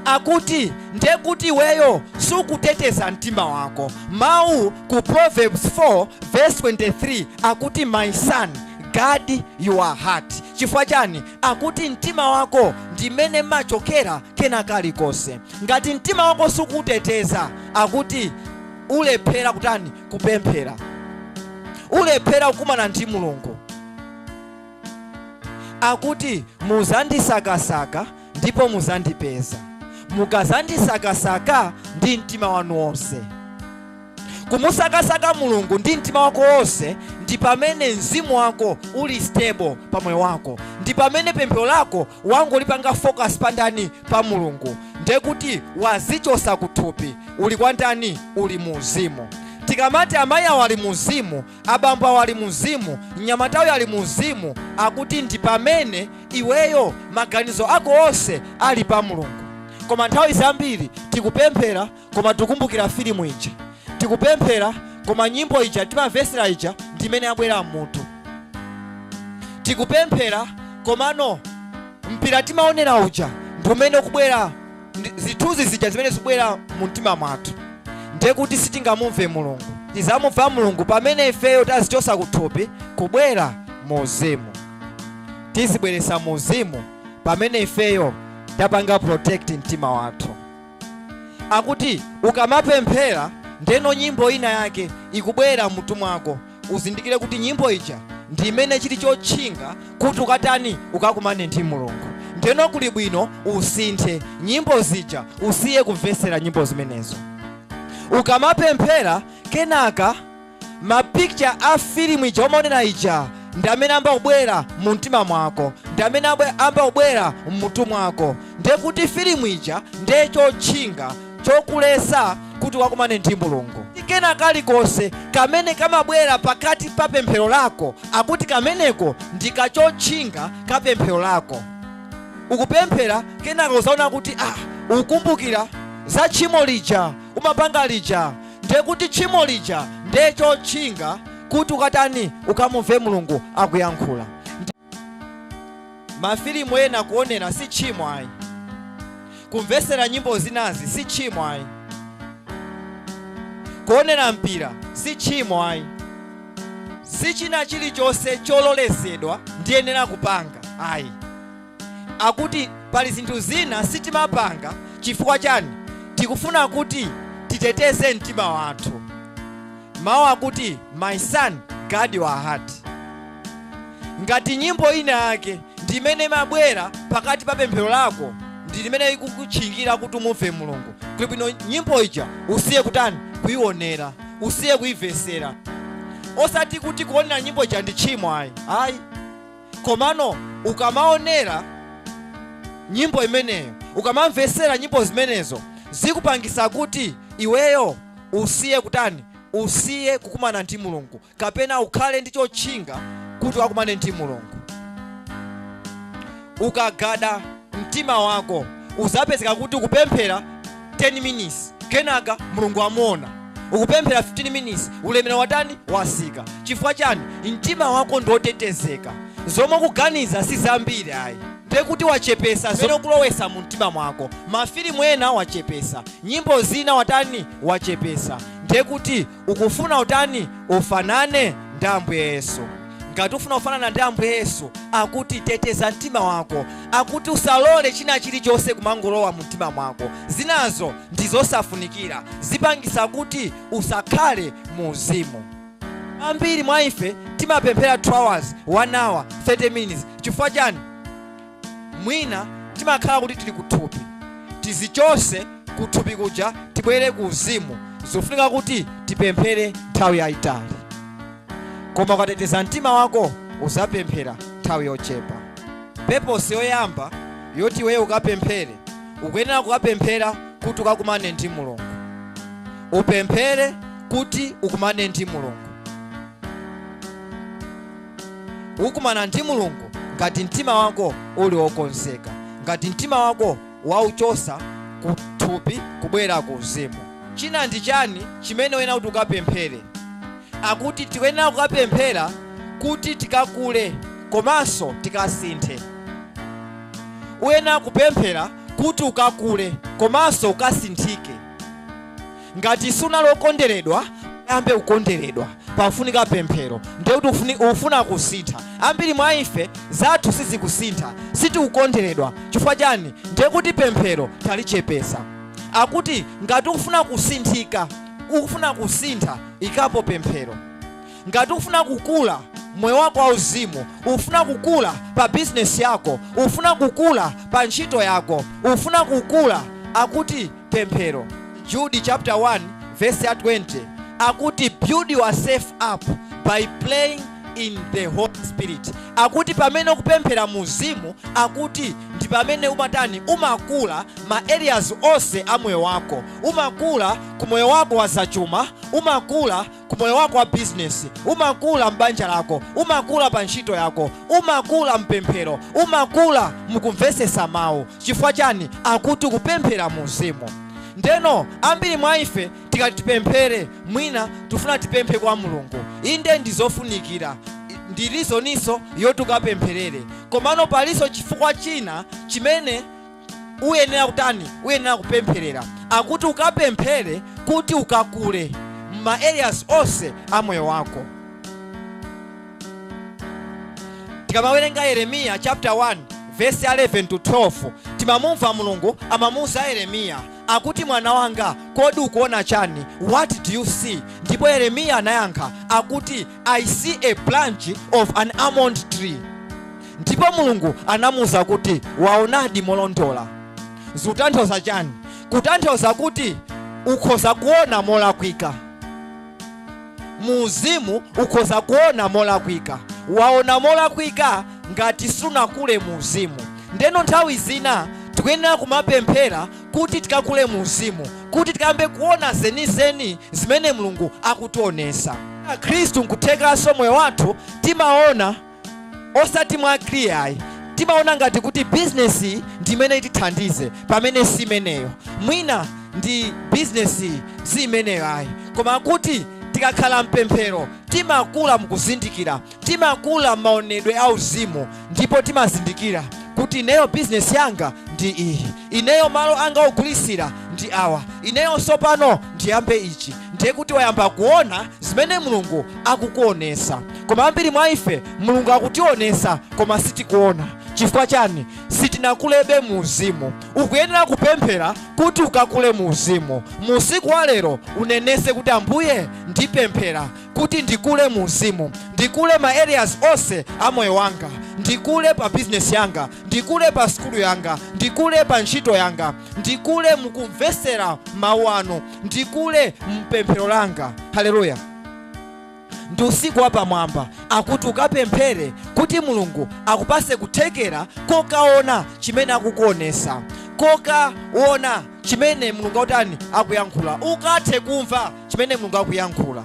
Akuti ndiye kuti weyo sukuteteza mtima wako. Mawu ku Proverbs 4 verse 23 akuti my son, guard your heart. Chifukwa chani? Akuti mtima wako ndimene machokera kena kalikose. Ngati mtima wako sukuteteza, akuti ulephera kutani? Kupemphera. Ulephera kukumana ndi Mulungu. Akuti muzandisakasaka ndipo muzandipeza, mukazandisakasaka ndi mtima wanu wonse. Kumusakasaka Mulungu ndi mtima wako wonse ndi pamene mzimu wako uli stable pa moyo wako, ndi pamene pemphero lako wangu lipanga focus pandani? Pa Mulungu. Ndiye kuti wazichosa kuthupi, uli kwa ndani? Uli mu mzimu. Tikamati amayi awali mu mzimu, abambo awali mu mzimu, mnyamatawi ali mu mzimu, akuti ndi pamene iweyo maganizo ako onse ali pa Mulungu. Koma nthawi zambiri tikupemphera koma tikumbukira filimu ija, tikupemphera koma nyimbo ija timavesera ija ndimene abwera mutu. Tikupemphera komano mpira timaonera uja ndimene kubwera zithunzi zija zimene zikubwera mu mtima mwathu. Ndiye kuti sitingamumve Mulungu. tizamumva Mulungu pamene ifeyo tazichosa kuthupi kubwera mu uzimu. Tizibweretsa mu uzimu pamene ifeyo tapanga protect mtima wathu. Akuti ukamapemphera ndeno nyimbo ina yake ikubwera mmutu mwako, uzindikire kuti nyimbo ija ndi imene chili chotchinga kuti ukatani ukakumane ndi Mulungu. Ndeno kuli bwino usinthe nyimbo zija, usiye kumvesera nyimbo zimenezo. Ukamapemphera kenaka mapicture a filimu ija umaonera ija ndi amene amba kubwera mu mtima mwako, ndi amene amba kubwera mmutu mwako. Ndiye kuti filimu ija ndiye chotchinga chokulesa kuti wakumane ndi Mulungu. Kena kalikonse kamene kamabwera pakati pa pemphero lako, akuti kameneko ndikachotchinga ka pemphero lako. Ukupemphera kenaka uzaona kuti ukumbukira za tchimo lija umapanga lija, ndiye kuti tchimo lija ndiye chotchinga kuti ukatani ukamumve Mulungu akuyankhula. Mafilimu ena kuonera si tchimo ayi, kumvesera nyimbo zinazi si tchimo ayi, kuonera mpira si tchimo ayi, si china chilichonse chololezedwa ndiyenera kupanga ayi. Akuti pali zinthu zina sitimapanga chifukwa chani? Tikufuna kuti titeteze mtima wathu. Mawu akuti my son guard your heart. Ngati nyimbo ina yake ndimene mabwera pakati pa pemphero lako, ndi limene ikukutchingira kuti umumve Mulungu, kuli bwino nyimbo ija usiye kutani kuionera, usiye kuivesera. Osati kuti kuonera nyimbo ija ndi tchimo ayi, komano ukamaonera nyimbo imeneyo, ukamamvesera nyimbo zimenezo, zikupangisa kuti iweyo usiye kutani, usiye kukumana ndi Mulungu, kapena ukhale ndi chotchinga kuti wakumane ndi Mulungu. Ukagada mtima wako uzapezeka kuti ukupemphera 10 minutes kenaka Mulungu amuona, ukupemphera 15 minutes ulemera watani wasika. Chifukwa chani? Mtima wako ndotetezeka, zomwe kuganiza si zambiri ayi, ndiye kuti wachepesa zomwe kulowesa mu mtima mwako. Mafilimu ena wachepesa, nyimbo zina watani wachepesa, ndiye kuti ukufuna utani ufanane ndi Ambuye Yesu. Ngati ufuna ufanana ndi Ambuye Yesu, akuti teteza mtima wako, akuti usalole china chilichonse kumangolowa mu mtima mwako. Zinazo ndizosafunikira, zipangisa kuti usakhale mu uzimu. Ambiri mwa ife timapemphera 2 hours, 1 hour, 30 minutes. Chifukwa chani? Mwina timakhala kuti tili kuthupi, tizichose kuthupi kuja tibwere ku uzimu, zofunika kuti tipemphere nthawi yayitali. Koma ukateteza mtima wako uzapemphera nthawi yochepa. Purpose yoyamba yoti iweyo ukapemphere, ukuyenera kukapemphera kuti ukakumane ndi Mulungu. Upemphere kuti ukumane ndi Mulungu. Ukumana ndi Mulungu ngati mtima wako uli wokonzeka, ngati mtima wako wauchosa kuthupi kubwera ku uzimu. China ndi chani chimene uyenera kuti ukapemphere? Akuti tikuyenera kukapemphera kuti tikakule komanso tikasinthe. Uyenera kupemphera kuti ukakule komanso ukasinthike. Ngati sunalokondweredwa ambe ukondweredwa, pafunika pemphero, ndiye kuti ufuna kusintha. Ambiri mwa ife zathu sizikusintha, sitikukondweredwa. Chifukwa chani? Ndiye kuti pemphero talichepesa. Akuti ngati ufuna kusinthika, ufuna kusintha, ikapo pemphero. Ngati ufuna kukula moyo wako wa uzimu, ufuna kukula pa business yako, ufuna kukula pa ntchito yako, ufuna kukula, akuti pemphero. Jude chapter 1 verse 20, akuti build yourself up by praying in the Holy Spirit. Akuti pamene ukupemphera mu uzimu, akuti ndi pamene umatani umakula ma areas onse a moyo wako. Umakula ku moyo wako wa zachuma, umakula ku moyo wako wa business, umakula mbanja lako, umakula pa ntchito yako, umakula mpemphero, umakula mukumvesesa mawu. Chifukwa chani? Akuti kupemphera mu uzimu. Ndeno ambiri mwa ife tikati tipemphere, mwina tufuna tipemphe kwa Mulungu, inde ndizofunikira, ndilizo niso yotukapempherere, komano paliso chifukwa china chimene uyenera kutani, uyenera kupempherera. Akuti ukapemphere kuti ukakule ma areas onse a moyo wako. Tikamawerenga Yeremiya chapter 1 verse 11 to 12, timamumva Mulungu amamuza Yeremiya akuti mwana wanga kodi ukuona chani? What do you see? Ndipo Yeremiya anayankha akuti I see a branch of an almond tree. Ndipo Mulungu anamuza kuti waonadi molondola. Zutanthauza chani? Kutanthauza kuti ukhoza kuona molakwika. Mzimu ukhoza kuona molakwika. Waona molakwika ngati sunakule Mzimu. Ndeno nthawi zina tikuyenera kumapemphera kuti tikakule Mzimu, kuti tikambe kuona zenizeni zimene Mulungu akutionesa. Khristu nkuthekanso moyo wathu timaona osati mwa kriyayi, timaona ngati kuti business ndimene itithandize pamene simeneyo. Mwina ndi business simeneyo ayi, koma kuti tikakhala mpemphero timakula mukuzindikira, timakula maonedwe a uzimu, ndipo timazindikira kuti ineyo business yanga ndi iyi, ineyo malo anga ogulisira ndi awa, ineyo sopano ndiyambe ichi. Ndiye kuti wayamba kuona zimene Mulungu akukuonesa. Koma ambiri mwa ife Mulungu akutionesa koma sitikuona. Chifukwa chani? Sitinakulebe Mzimu. Ukuyenera kupemphera kuti ukakule Mzimu. Musiku wa lero unenese kuti Ambuye ndipemphera kuti ndikule Mzimu, ndikule ma areas onse a moyo wanga, ndikule pa business yanga, ndikule pa skulu yanga, ndikule pa ntchito yanga, ndikule mukumvesera mawu anu, ndikule mpemphero langa. Haleluya. Ndi usiku wa pamwamba akuti ukapemphere kuti Mulungu akupase kuthekera kokaona chimene akukuonesa, kokaona chimene Mulungu akutani akuyankhula, ukathe kumva chimene Mulungu akuyankhula.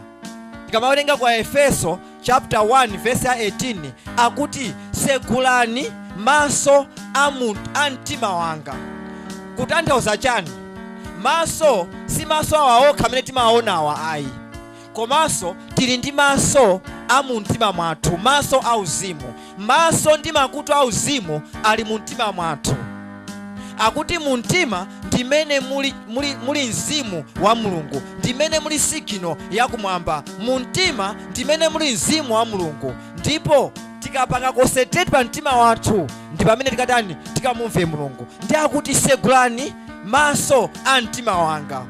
Tikamawerenga kwa Efeso chapter 1 verse 18 akuti segulani maso a mtima wanga. Kutanthauza chani? Maso si maso awa okha amene timaona awa ayi, komanso tili ndi maso a mu mtima mwathu, maso a uzimu. Maso ndi makutu a uzimu ali mu mtima mwathu. Akuti mu mtima ndimene muli mzimu wa Mulungu, ndimene muli sigino yakumwamba. Mu mtima ndimene muli mzimu wa Mulungu, ndipo tikapanga concentrate pa mtima wathu ndi pamene tikatani tikamumve Mulungu. Ndi akuti segulani maso a mtima wanga.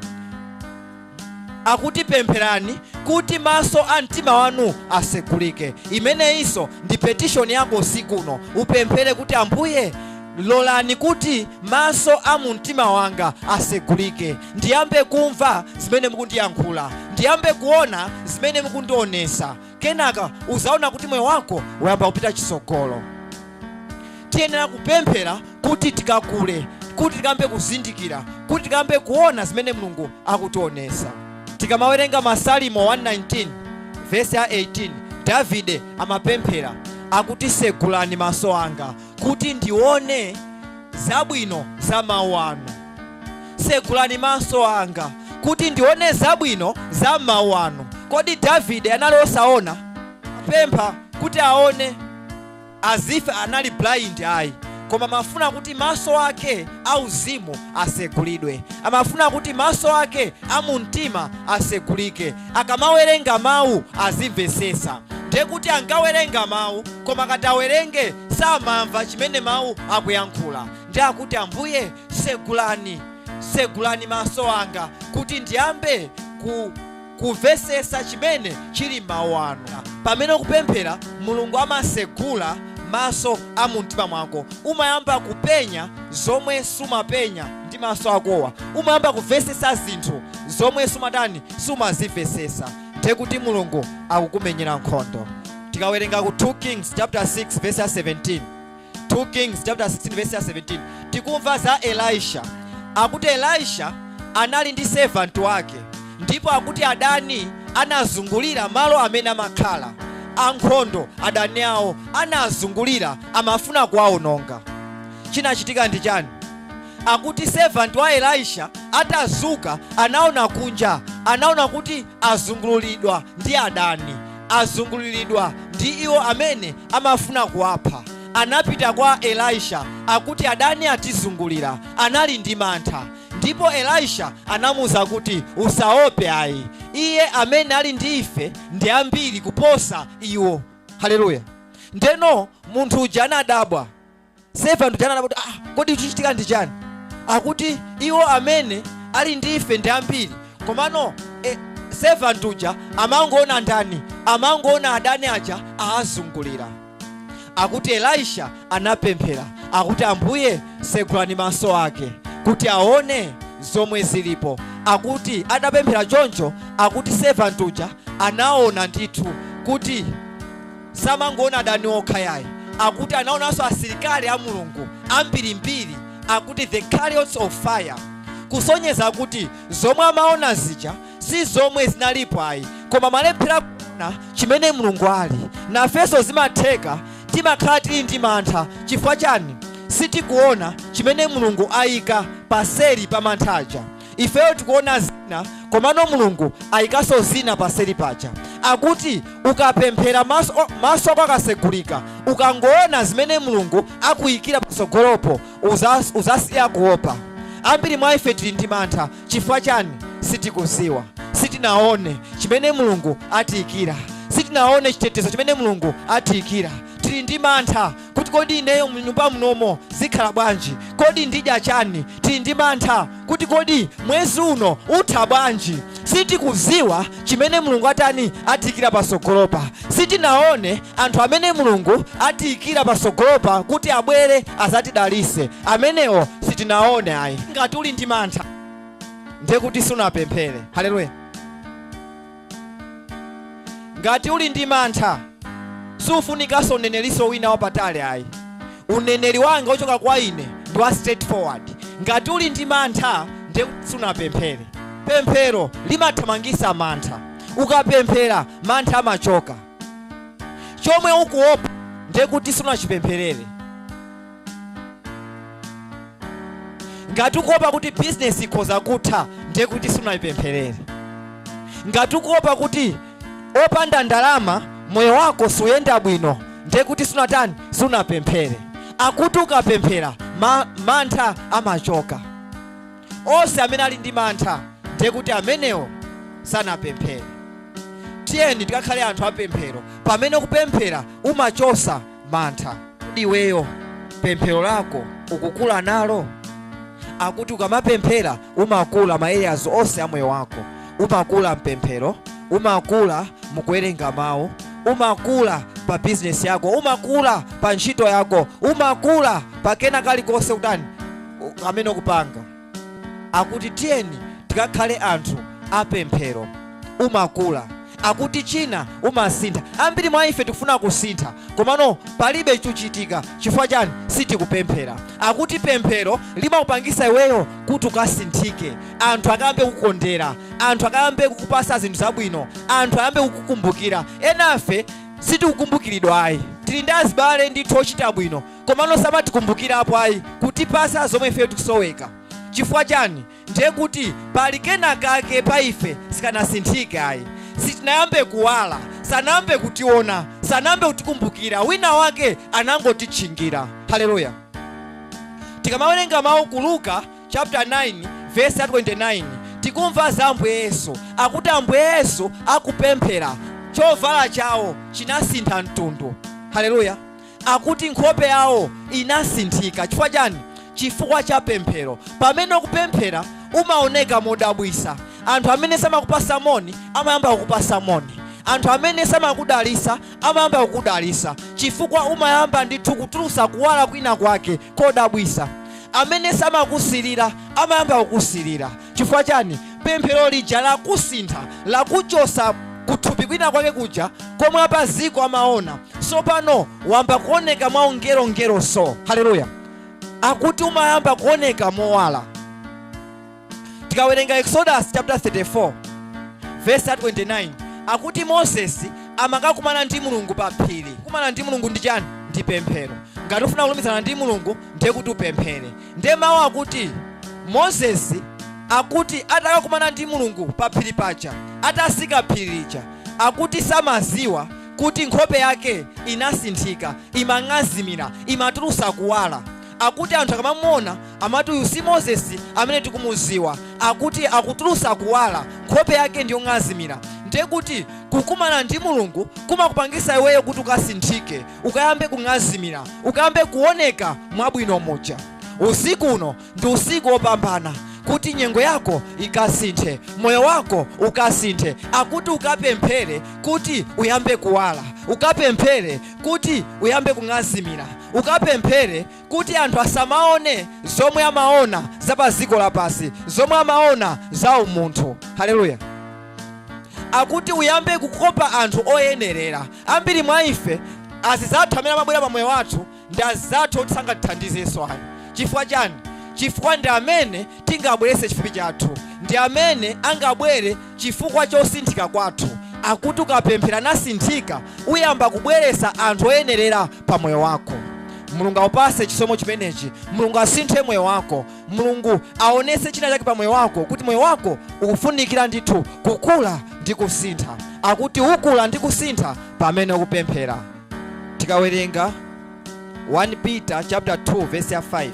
Akuti pempherani kuti maso a mtima wanu asegulike. Imeneyinso ndi petition yako usiku uno. Upemphere kuti Ambuye lolani kuti maso a mu mtima wanga asegulike, ndiyambe kumva zimene mukundiyankhula, ndiyambe kuona zimene mukundionesa. Kenaka uzaona kuti moyo wako wayamba kupita chisogolo. Tiyenera kupemphera kuti tikakule, kuti tikambe kuzindikira, kuti tikambe kuona zimene Mulungu akutionesa. Tikamawerenga Masalimo 119 verse 18, Davide amapemphera akuti segulani maso anga kuti ndione zabwino za mawu anu. Segulani maso anga kuti ndione zabwino za mawu anu. Kodi Davide anali osaona? Pempha kuti aone azife anali blind ayi, koma amafuna kuti maso ake auzimu asegulidwe, amafuna kuti maso ake a mu mtima asegulike. Akamawerenga mawu azimvesesa. Ndiye kuti ankawerenga mawu koma katawerenge samamva chimene mawu akuyankhula. Ndiye akuti Ambuye segulani maso anga kuti ndiyambe kuvesesa chimene chili mawu anu. Pamene ukupemphera Mulungu amasegula maso a mu mtima mwako. Umayamba kupenya zomwe sumapenya ndi maso akowa. Umayamba kuvesesa zinthu zomwe sumazivesesa. Ndiye kuti Mulungu akukumenyera nkhondo. Tikawerenga ku 2 Kings chapter 6 verse 17. 2 Kings chapter 16 verse 17. Tikumva za Elisha. Akuti Elisha anali ndi servant wake, ndipo akuti adani anazungulira malo amene amakhala. Ankhondo adani awo anazungulira amafuna kuwaononga. Chinachitika ndi chani? Akuti servant wa Elisha atazuka anaona kunja, anaona kuti azungulidwa ndi adani, azunguliridwa ndi iwo amene amafuna kuwapha. Anapita kwa Elisha akuti adani atizungulira, anali ndi mantha. ndipo Elisha anamuza kuti usaope ayi, iye amene ali ndi ife ndi ambiri kuposa iwo. Haleluya. Ndeno munthu uja anadabwa, servant uja anadabwa, kodi chichitika ndi chani? Akuti iwo amene ali ndi ife ndi ambiri, komano servant uja amangoona ndani? Amangoona adani aja aazungulira. Akuti Elisha anapemphera, akuti Ambuye segulani maso ake kuti aone zomwe zilipo. Akuti adapemphera choncho, akuti servant uja anaona ndithu kuti samangoona adani okha yayi, akuti anaonanso asilikali a Mulungu ambirimbiri, akuti the chariots of fire, kusonyeza kuti zomwe amaona zija si zomwe zinalipo ayi, koma malephera kuona chimene Mulungu ali. Nafenso zimatheka timakhala tili ndi mantha. Chifukwa chani? Sitikuona chimene Mulungu ayika paseri pa manthaja. Ifeyo tikuona zina, komano Mulungu ayikaso zina paseri paja. Akuti ukapemphera maso ako akasegulika, ukangoona zimene Mulungu akuyikira pasogolopo, uzasiya kuopa. Ambiri mwa ife tili ndi mantha. Chifukwa chani? Sitikuziwa, sitinaone chimene Mulungu atiyikira, sitinaone chitetezo chimene Mulungu atiyikira. Tili ndi mantha kuti kodi ineyo mnyumba munomo zikhala bwanji, kodi ndidya chani? Tili ndi mantha kuti kodi mwezi uno utha bwanji. Sitikuziwa chimene Mulungu atani atiyikira pasogolopa. Sitinaone anthu amene Mulungu atiyikira pasogolopa kuti abwere azatidalise. Amenewo sitinaone ayi. Ngati uli ndi mantha ndiye kuti sunapemphere. Haleluya. Ngati uli ndi mantha sufunikanso uneneriso wina wapatali ayi. Uneneri wanga ochoka kwa ine ndi wa straightforward. Ngati uli ndi mantha ndiye kuti sunapemphere. Pemphero limathamangisa mantha. Ukapemphera mantha amachoka. Chomwe ukuopa ndiye kuti sunachipempherere. Ngati ukuopa kuti business ikhoza kutha ndiye kuti sunayipempherere. Ngati ukuopa kuti opanda ndalama moyo wako suyenda bwino ndiye kuti sunatani? Sunapemphere. Akuti ukapemphera mantha amachoka. Onse amene ali ndi mantha ndiye kuti amenewo sanapemphere. Tiyeni tikakhale anthu apemphero. Pamene kupemphera umachosa mantha. Iweyo pemphero lako ukukula nalo? Akuti ukamapemphera umakula ma-areas onse a moyo wako. Umakula mpemphero, umakula mukuwerenga mawu, umakula pa business yako, umakula pa ntchito yako, umakula pa kena kalikonse kutani amene kupanga. Akuti tiyeni tikakhale anthu apemphero. Umakula. Akuti china umasintha. Ambiri mwa ife tikufuna kusintha, komano palibe chuchitika. Chifukwa chani? Sitikupemphera. Akuti pemphero limakupangisa iweyo kuti ukasinthike. Anthu akayambe kukondera, anthu akayambe kukupasa zinthu zabwino, anthu ayambe kukukumbukira. Enafe sitikukumbukiridwa ayi. Tili ndi azibale ndithu ochita bwino, komano samatikumbukirapo ayi kutipasa zomwe ife tikusoweka. Chifukwa chani? Ndiye kuti pali kena kake pa ife sikanasinthike ayi. Sitinayambe kuwala, sanambe kutiona, sanambe kutikumbukira. Wina wake anangotitchingira. Haleluya. Tikamawerenga mawu ku Luka chapter 9 verse 29, tikumva za Ambuye Yesu. Akuti Ambuye Yesu akupemphera, chovala chawo chinasintha mtundu. Haleluya. Akuti nkhope yawo inasinthika. Chifukwa chani? Chifukwa cha pemphero. Pamene ukupemphera umaoneka modabwisa. Anthu amene samakupasa moni amayamba kukupasa moni. Anthu amene samakudalisa amayamba kukudalisa. Chifukwa umayamba ndithu kutulusa kuwala kwina kwake kodabwisa. Amene samakusirira amayamba kukusirira. Chifukwa chani? Pemphero lija lakusintha, lakuchosa kuthupi kwina kwake kuja komwe apaziko amaona. Sopano wamba kuoneka mwa ngero so. Haleluya. Akuti umayamba kuoneka mowala. Tikawerenga Exodus chapter 34 verse 29, akuti Moses amakakumana ndi Mulungu pa phiri. Kumana ndi Mulungu ndi chani? Ndi pemphero. Ngati ufuna kulumizana ndi Mulungu ndiye kuti upemphere. Ndiye mawu akuti Moses akuti atakakumana ndi Mulungu pa phiri paja, atasika phiri lija, akuti samaziwa kuti nkhope yake inasinthika, imang'azimira, imatulusa kuwala. akuti anthu akamamuona amati uyu si Moses amene tikumuziwa, akuti akutulusa kuwala, nkhope yake ndi yong'azimira. Ndiye kuti kukumana ndi Mulungu kumakupangisa iweyo kuti ukasinthike, ukayambe kung'azimira, ukayambe kuoneka mwabwino muja. Usiku uno ndi usiku wopambana kuti nyengo yako ikasinthe, moyo wako ukasinthe. Akuti ukapemphere kuti uyambe kuwala, ukapemphere kuti uyambe kung'azimira, ukapemphere kuti anthu asamaone zomwe amaona za pa dziko lapasi, zomwe amaona za umunthu. Haleluya. Akuti uyambe kukopa anthu oyenerera. Ambiri mwa ife azizathu amene amabwera pamoyo wathu ndi azizathu oti sangatithandizenso ayi. Chifukwa chani? Chifukwa ndi amene tingabwerese chifupi chathu, ndi amene angabwere chifukwa chosinthika kwathu. Akuti ukapemphera nasinthika, uyamba kubweresa anthu oyenerera pa moyo wako. Mulungu awupase chisomo chimenechi. Mulungu asinthe moyo wako. Mulungu aonese china chake pa moyo wako, kuti moyo wako ukufunikira ndithu kukula ndi kusintha. Akuti ukula ndi kusintha pamene ukupemphera. Tikawerenga 1 Peter chapter 2 verse 5.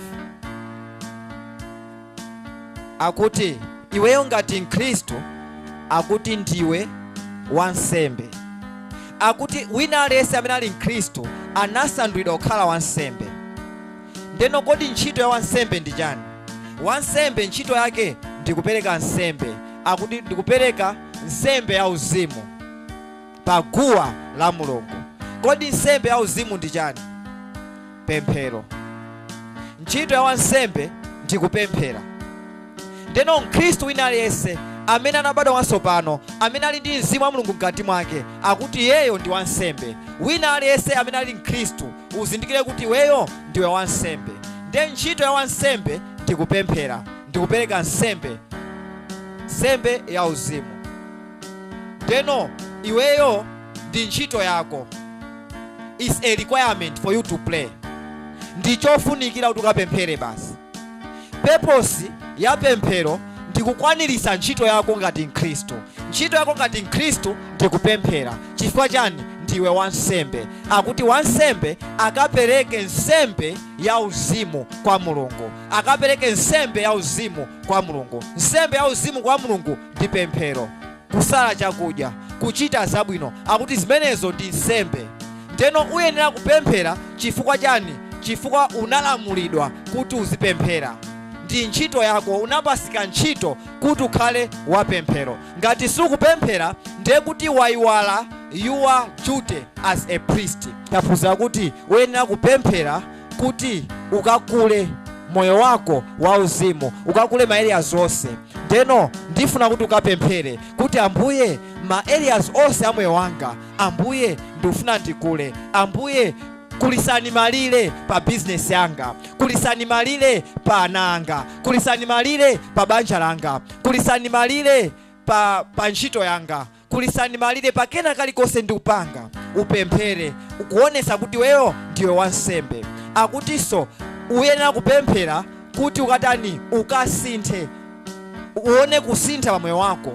Akuti iweyo ngati Mkhristu, akuti ndiwe wansembe. Akuti wina aliyense amene ali Mkhristu anasandulidwa kukhala wansembe. Ndeno kodi ntchito ya wansembe ndi chani? Wansembe ntchito yake ndi kupereka nsembe. Akuti ndikupereka nsembe ya uzimu pa guwa la Mulungu. Kodi nsembe ya uzimu ndi chani? Pemphero. Ntchito ya wansembe ndi kupemphera. Ndeno Mkhristu wina aliyense amene anabadwa watsopano, amene ali ndi mzimu wa Mulungu mkati mwake, akuti yeyo ndi wansembe. Wina aliyense amene ali Mkhristu uzindikire kuti iweyo ndiwe wansembe. Ndiye ntchito ya wansembe ndi kupemphera, ndi kupereka nsembe, nsembe ya uzimu. Ndeno iweyo ndi ntchito yako. Is a requirement for you to pray. Ndi chofunikira kuti ukapemphere basi. Purpose ya pemphero ndi kukwanirisa ntchito yako ngati Mkhristu. Ntchito yako ngati Mkhristu ndi kupemphera. Chifukwa chani? Ndiwe wansembe. Akuti wansembe akapereke nsembe ya uzimu kwa Mulungu, akapereke nsembe ya uzimu kwa Mulungu. Nsembe ya uzimu kwa Mulungu ndi pemphero, kusala chakudya, kuchita zabwino. Akuti zimenezo ndi nsembe. Ndeno uyenera kupemphera. Chifukwa chani? Chifukwa unalamulidwa kuti uzipemphera. Ndi ntchito yako, unapasika ntchito kuti ukhale wapemphero. Ngati sukupemphera ndiye kuti waiwala your duty as a priest. Tafuza kuti uyenera kupemphera kuti ukakule moyo wako wa uzimu, ukakule ma areas onse. Ndeno ndifuna kuti ukapemphere kuti Ambuye, ma areas onse a moyo wanga, Ambuye ndifuna ndikule. Ambuye kulisani malire pa business yanga, kulisani malire pa ana anga, kulisani malire pa banja langa, kulisani malire pa ntchito yanga, kulisani malire pa kena kalikonse ndi upanga. Upemphere ukuonesa kuti weyo ndiwe wansembe. Akutiso uyenera kupemphera kuti ukatani ukasinthe, uone kusintha pa moyo wako.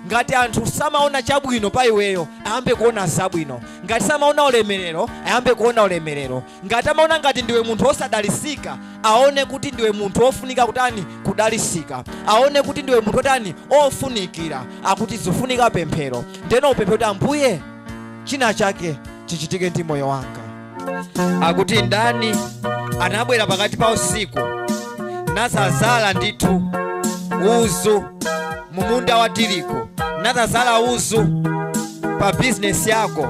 Ngati anthu samaona chabwino pa iweyo, ayambe kuona zabwino. Ngati samaona ulemerero, ayambe kuona ulemerero. Ngati amaona ngati ndiwe munthu osadalisika, aone kuti ndiwe munthu ofunika kutani kudalisika. Aone kuti ndiwe munthu otani ofunikira. Akuti zofunika pemphero. Ndeno upemphe kuti Ambuye china chake chichitike ndi moyo wanga. Akuti ndani anabwera pakati pa usiku nazazala ndithu uzu mumunda wa tirigu, nazazala uzu pa business yako.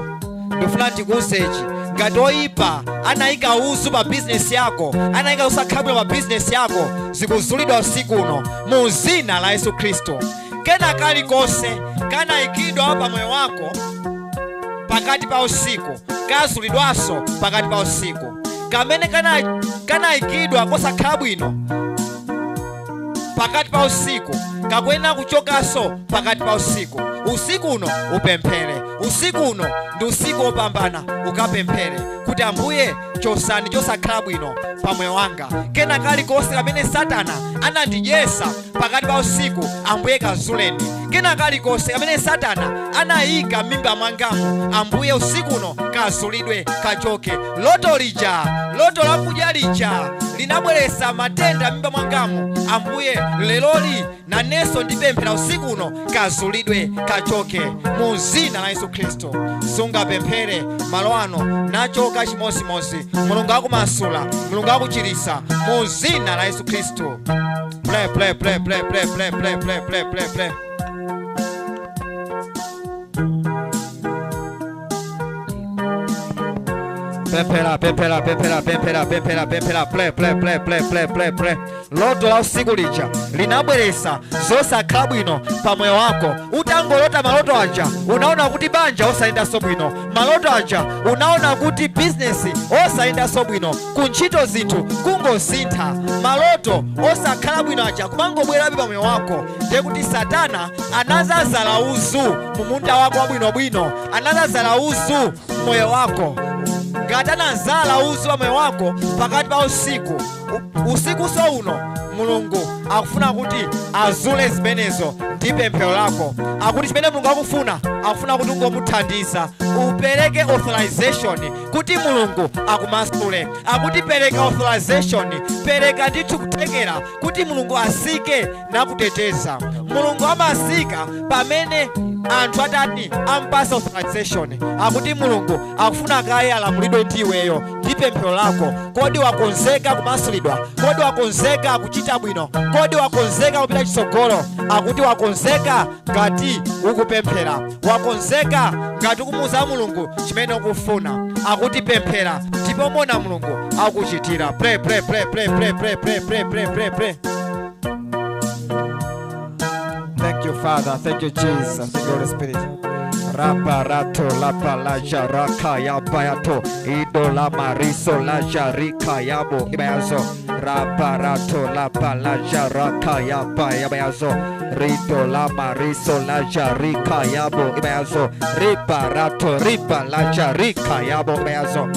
Ndifuna ndikuuzechi, ngati oyipa anayika uzu pa business yako, anayika usakhabwino pa business yako, zikuzulidwa usiku uno mu zina la Yesu Kristo. Kena kalikonse kanayikidwa pa moyo wako pakati pa usiku, kazulidwaso pakati pa usiku. Kamene kanayikidwa kosakhabwino pakati pa usiku, kakwena kuchokaso pakati pa usiku. Usiku uno upemphere. Usiku uno ndi usiku opambana, ukapemphere kuti Ambuye chosani chosakhala bwino pa moyo wanga. Kena kalikonse kamene Satana anandijesa pakati pa usiku, Ambuye kazuleni. kena kalikose kamene Satana anayika m'mimba mwangamo, Ambuye usiku uno kasulidwe kachoke. Loto lija, loto lakudya lija linabweretsa matenda m'mimba mwangamo, Ambuye leloli nanenso ndipemphera usiku uno kasulidwe kachoke mu dzina la Yesu Khristu. Sungapemphere malo ano nachoka chimozimozi, Mulungu akumasula, Mulungu akuchiritsa mu dzina la Yesu Khristu. Play. Pempera, play. Loto la usiku lija linabweretsa zosakhala bwino pamoyo wako. Utangolota maloto aja unaona kuti banja osayendanso bwino, maloto aja unaona kuti business osayendanso bwino, kuntchito zinthu kungosintha, maloto osakhala bwino aja kumangobwerabe pamoyo wako. Ndiye kuti Satana anazazala uzu mu munda wako wabwinobwino, anazazala uzu moyo wako. Ngati anazala uzu wa moyo wako pakati pa usiku so uno, Mulungu akufuna kuti azule zimenezo ndi pemphero lako. Akuti chimene Mulungu akufuna, akufuna kuti ungomuthandiza, upereke authorization kuti Mulungu akumasule. Akuti pereka authorization, pereka ndithu kutekera kuti Mulungu asike nakuteteza. Mulungu amasika pamene anthu atani ampasa authorization. Akuti Mulungu akufuna kaye alamulidwe ndiweyo ndi pemphero lako. Kodi wakonzeka kumasulidwa? Kodi wakonzeka kuchita bwino? Kodi wakonzeka kupita chitsogolo? Akuti wakonzeka ngati ukupemphera, wakonzeka ngati ukumuza Mulungu chimene ukufuna. Akuti pemphera ndipo mona Mulungu akuchitira. Pray. Thank you, Father. Thank you, Jesus. Thank you, Holy Spirit. Raparato la palaja raka ya bayato idola mariso la jarika yabo ibayazo. Raparato la palaja raka ya bayazo rito la mariso la jarika yabo ibayazo. Riparato ripa la jarika yabo ibayazo.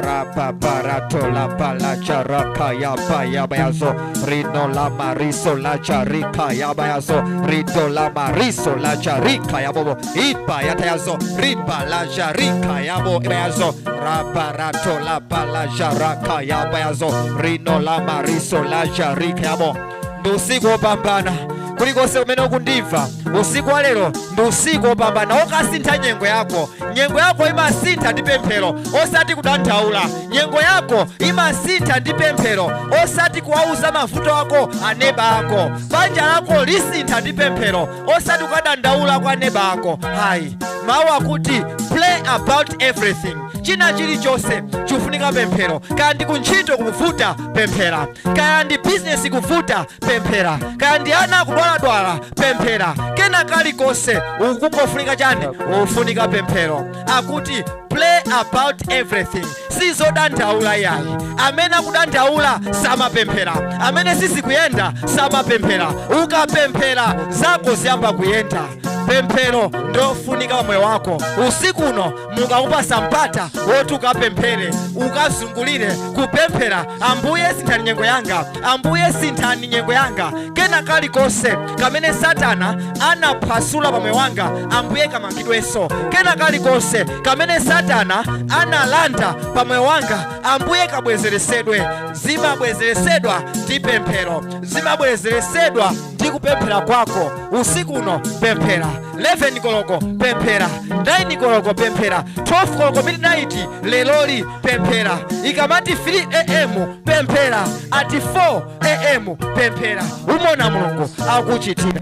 Raparato la palaja raka ya bayazo rino la mariso la jarika ya bayazo rito la mariso la jarika yabo ipa yatayazo ripa la jarika yabo ibayazo. Raparato la palaja raka ya bayazo rino la mariso la jarika yabo. Ndi usiku wopambana kulikose umene ukundimva. Usiku wa lero ndi usiku wopambana. Okasintha nyengo yako. Nyengo yako imasintha ndi pemphero, osati kudandaula. Nyengo yako imasintha ndi pemphero, osati kuwauza mavuto ako aneba ako. Banja lako lisintha ndi pemphero, osati kudandaula kwa aneba ako. Hayi, mawu akuti play about everything. China chilichonse chifunika pemphero. Kaya ndi kuntchito kuvuta, pemphera. Kaya ndi business kuvuta, pemphera. Kaya ndi ana kudwaladwala, pemphera. Kena kalikose ukukofunika chani, ufunika pemphero. Akuti play about everything. Sizodandaula yayi. Amene akudandaula samapemphera, amene sizikuyenda samapemphera. Ukapemphera zako ziyamba kuyenda. Pemphero ndofunika pa moyo wako. Usiku uno Mulungu akupasa mpata woti ukapemphere, ukazungulire kupemphera. Ambuye sinthani nyengo yanga, Ambuye sinthani nyengo yanga. Kena kalikose kamene Satana anaphwasula pa moyo wanga, Ambuye kamangidwenso. Kena kalikose kamene Satana analanda pa moyo wanga, Ambuye kabwezeresedwe. Zimabwezeresedwa ndi pemphero, zimabwezeresedwa ndi kupemphera kwako. Usiku uno pemphera. 11 koloko pemphera, 9 koloko pemphera, 12 koloko midnight leloli pemphera. Ikamati 3 am pemphera, ati 4 am pemphera. Umona Mulungu akuchitira.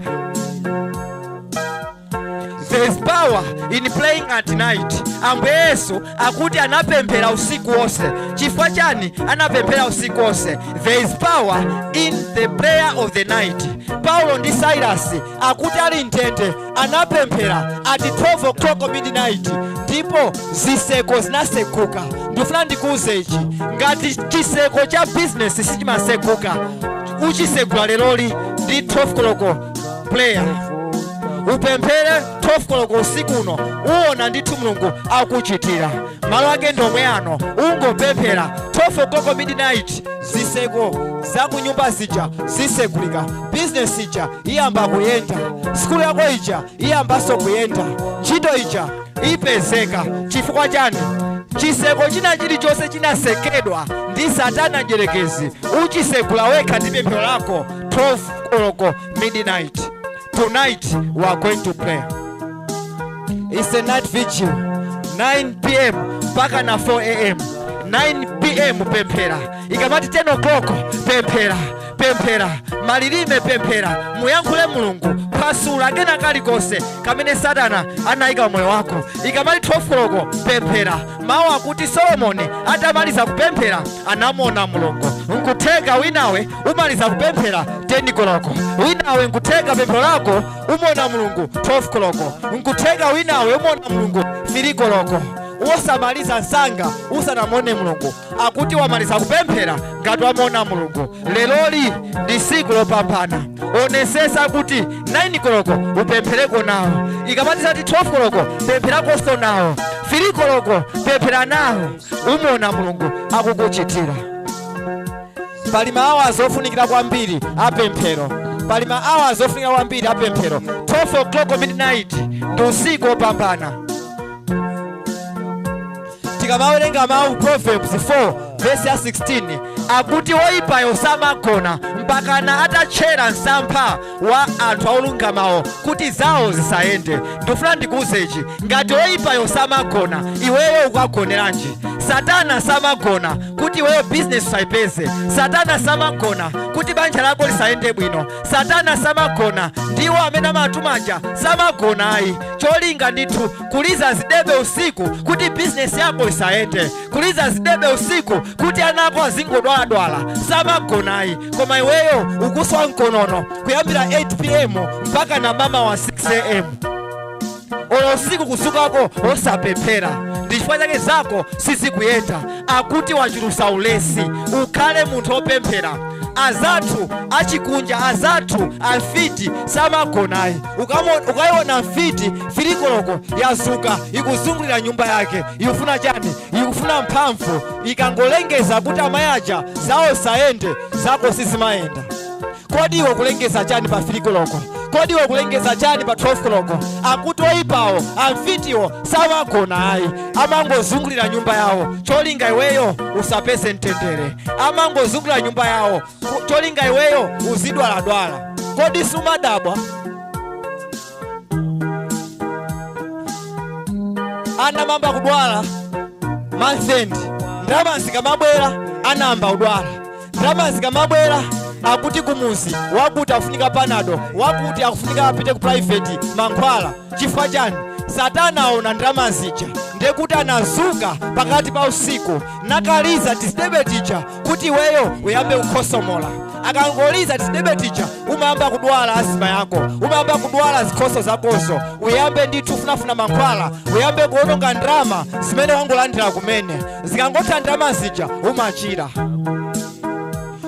There is power in playing at night. Ambuye Yesu akuti anapemphera usiku wose. Chifukwa chani anapemphera usiku wose? There is power in the prayer of the night. Paulo ndi Silas akuti ali ntende anapemphera at 12 o'clock midnight, ndipo ziseko zinasekuka. Ndifuna ndikuuze ichi, ngati chiseko cha business sichimasekuka, uchisekula leloli ndi 12 koloko prayer. Upemphere 12 koloko usiku uno, uona ndithu Mulungu akuchitira. Malo ake ndomwe ano ungopemphera 12 o'clock midnight ziseko za kunyumba zija zisegulika, business ija iyamba kuyenda, skulu yako ija iyambaso kuyenda, ntchito ija ipezeka. Chifukwa chani? Chiseko china chilichonse chinasekedwa ndi Satana njerekezi uchisegula wekha ndi pemphero lako 12 o'clock midnight. Tonight we are going to pray. It's a night vigil, 9 p.m. mpaka na 4 a.m. 9 p.m. pemphera, ikamati 10 o'clock pemphera, malilime pemphera, muyankhule Mulungu, phwasula kena kalikose kamene Satana anayika moyo wako. Ikamati 12 o'clock pemphera, mawu akuti Solomoni atamaliza kupemphera anamuona Mulungu. Nkutheka winawe umaliza kupemphera 10 o'clock, winawe nkutheka pemphero lako umona Mulungu 12 o'clock, nkutheka winawe umona Mulungu 3 o'clock. Usamaliza nsanga usanamone Mulungu, akuti wamaliza kupemphera ngati wamona Mulungu. Leloli ndi siku lopambana, onesesa kuti 9 o'clock upemphereko nawo, ikamati 12 o'clock pempherako nawo, 3 o'clock pemphera nawo, umona Mulungu akukuchitira. Pali ma hours ofunikira kwambiri apemphero, pali ma hours ofunikira kwambiri apemphero. 12 o'clock midnight ndi usiku opambana. Tikamawerenga mawu Proverbs 4 verse 16 akuti woyipayo samagona mpakana atachera msampha wa anthu olungamawo kuti zawo zisayende. Ndifuna ndikuuze ichi, ngati woyipayo samagona iweyo ukagoneranji? Satana samagona kuti iweyo business usayipeze, Satana samagona kuti banja lako lisayende bwino, Satana samagona ndiwo amene amatumaja samagona ayi. Cholinga ndithu kuliza zidebe usiku kuti business yako isayende, kuliza zidebe usiku kuti anako azingodwaladwala, samagona ayi. Koma iweyo ukuswa mkonono kuyambira 8 p.m. mpaka na mama wa 6 a.m. Olo usiku kusukako osapemphera, ndi chifukwa chake zako sizikuyenda. Akuti wachulusa ulesi, ukhale munthu opemphera. Azathu achikunja, azathu amfiti samagonayi. Ukayiona mfiti 3 o'clock yazuka ikuzungulira nyumba yake, ikufuna chani? Ikufuna mphamvu. Ikangolengeza kuti amayi aja zawo sayende, zako sizimayenda. Kodi iwe kulengeza chani pa 3 o'clock? Kodi iwe kulengeza chani pa 12 o'clock? Akuti oyipawo amfitiwo samagona ayi, amangozungulira nyumba yawo, cholinga iweyo usapeze mtendere. Amangozungulira nyumba yawo, cholinga iweyo uzidwaladwala. Kodi sumadabwa? Ana mamba kudwala month end, ndalama zikamabwera anamba udwala, ndalama zikamabwera akuti kumuzi wakuti afunika panado, wakuti akufunika apite ku private mankhwala. Chifukwa chani? Satana aona ndalama zija ndekuti anazuka pakati pa usiku nakaliza tisidebe tija kuti iweyo uyambe kukhosomola. Akangoliza tisidebe tija umayamba kudwala asima yako, umayamba kudwala zikhoso zakozo, uyambe ndithu funafuna mankhwala, uyambe kuononga ndalama zimene wangolandira kumene. Zikangotha ndalama zija umachira.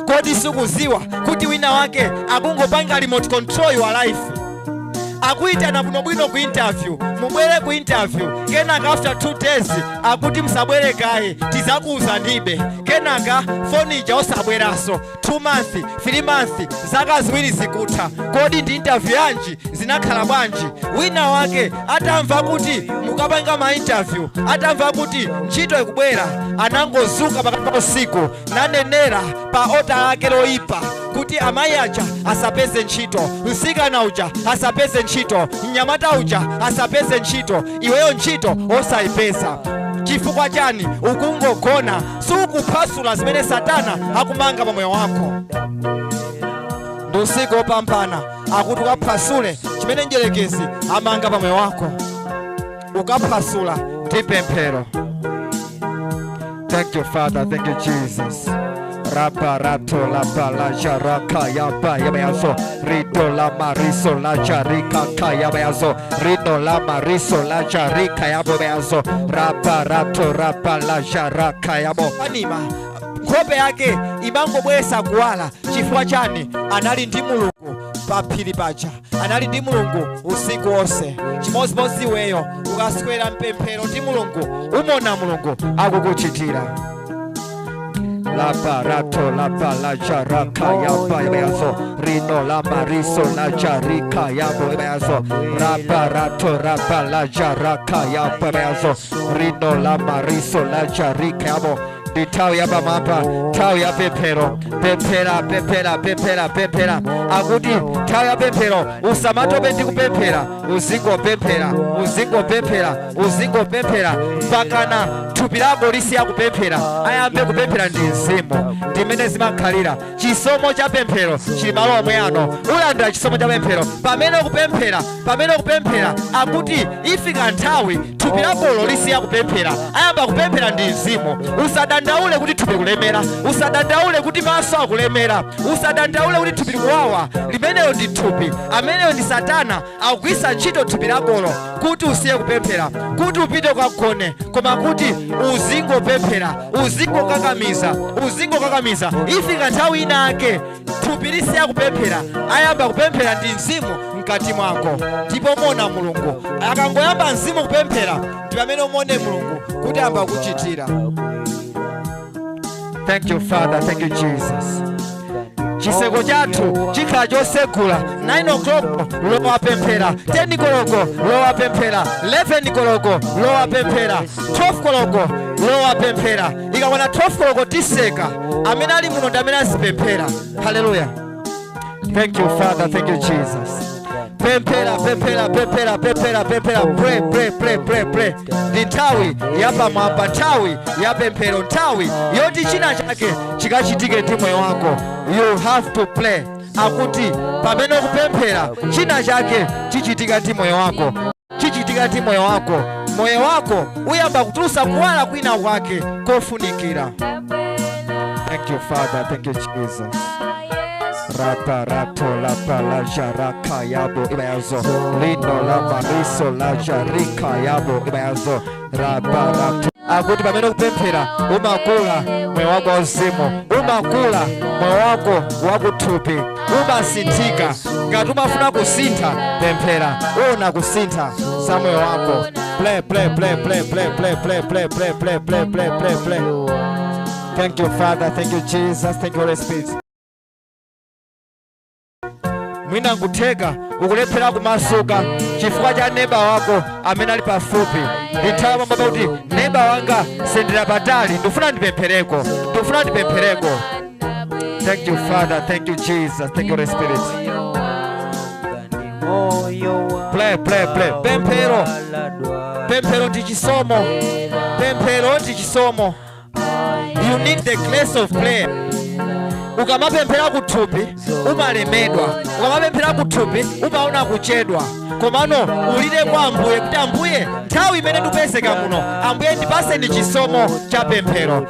Kodi sukuziwa kuti wina wake akungopanga remote control your life? Akuitana bwinobwino ku interview, mubwere ku interview, kenaka after 2 days akuti msabwere kaye tizakuuza ndibe, kenaka fonija osabweraso 2 months 3 months zaka ziwiri zikutha. Kodi ndi interview yanji zinakhala bwanji? Wina wake atamva kuti mukapanga ma interview, atamva kuti ntchito ikubwera, anangozuka pakati pa usiku nanenera pa ota lake loyipa kuti amayi aja asapeze ntchito, msikana uja asapeze ntchito, mnyamata uja asapeze ntchito, iweyo ntchito osayipeza. Chifukwa chani? Ukungogona, sukuphwasula zimene Satana akumanga pa moyo wako. Ndi usiku opambana, akuti ukaphwasule chimene njerekezi amanga pa moyo wako, ukaphwasula ndi pemphero. Thank you Father, thank you Jesus. Raparato la palaja raka yaba yabayazo rito la mariso la jarika kayabayazo rito la mariso la jarika yabayazo raparato rapalaja raka yabo anima nkhope yake imangobwesa kuwala. Chifukwa chani? Anali ndi Mulungu paphiri paja, anali ndi Mulungu usiku wonse. Chimozimozi iweyo ukaswera mpemphero ndi Mulungu, umona Mulungu akukuchitira. la barato la balaja raka yaba yazo rino la mariso la jarika yabo yazo rabarato rabalaja raka yaba yazo rino la mariso la jarika yabo di tau yaba mapa tau ya pepero pepera akuti tau ya pepero usamato bendi kupepera uzingo pepera pakana thupi lako lisiya kupemphera ayambe kupemphera ndi mzimu ndimene zimakhalira chisomo cha pemphero chili malo omwe ano ulandira chisomo cha pemphero pamene kupemphera akuti ifika nthawi thupi lakolo lisiya kupemphera ayamba kupemphera ndi mzimu usadandaule kuti thupi kulemera usadandaule kuti maso akulemera usadandaule kuti thupi likuwawa limeneyo ndi thupi ameneyo ndi satana akugwisa ntchito thupi lakolo kuti usiye kupemphera kuti upite kwagone koma kuti uzingopemphera uzingokakamiza ifika nthawi inake thupi lisiya kupemphera ayamba kupemphera ndi mzimu mkati mwako ndipo mona Mulungu akangoyamba mzimu kupemphera ndi pamene umone Mulungu kuti amba kuchitira. Thank you Father, thank you Jesus. Chiseko chathu chikhala chosegula 9 o'clock lowa pemphera, 10 koloko lowa pemphera, 11 koloko lowa pemphera, 12 koloko lowa pemphera. Ikakwana 12 koloko tiseka amene ali muno ndi amene azipemphera. Hallelujah. Thank you Father, thank you Jesus. Pemphera pray ndi nthawi yapamwamba, nthawi ya pemphero, nthawi yoti china chake chikachitike ndi moyo wako. You have to pray. Akuti pamene kupemphera china chake chichitika ndi moyo wako, moyo wako uyamba kutulusa kuwala kwina kwake kofunikira. Thank you Father, thank you Jesus. Raparato la palaja raka yabo ibayazo lino la mariso la jarika yabo ibayazo raparato. Akuti pamene kupemphera umakula moyo wako wauzimu, umakula moyo wako wakuthupi, umasinthika. Ngati umafuna kusintha pemphera, una kusintha za moyo wako. Play. Thank you Father, thank you Jesus, thank you Holy Spirit. Mwina ngutheka ukulephera kumasuka chifukwa cha neba wako amene ali pafupi. Ndithawa mamba kuti neba wanga sendera patali ndifuna ndipemphereko. Thank you Father, thank you Jesus, thank you Holy Spirit. Play. Pemphero ndi chisomo. You need the grace of prayer. Ukamapemphera kuthupi umalemedwa, ukamapemphera kuthupi umaona kuchedwa. Komano ulire kwa Ambuye kuti Ambuye nthawi imene ndipezeka muno Ambuye ndipaseni chisomo cha pemphero,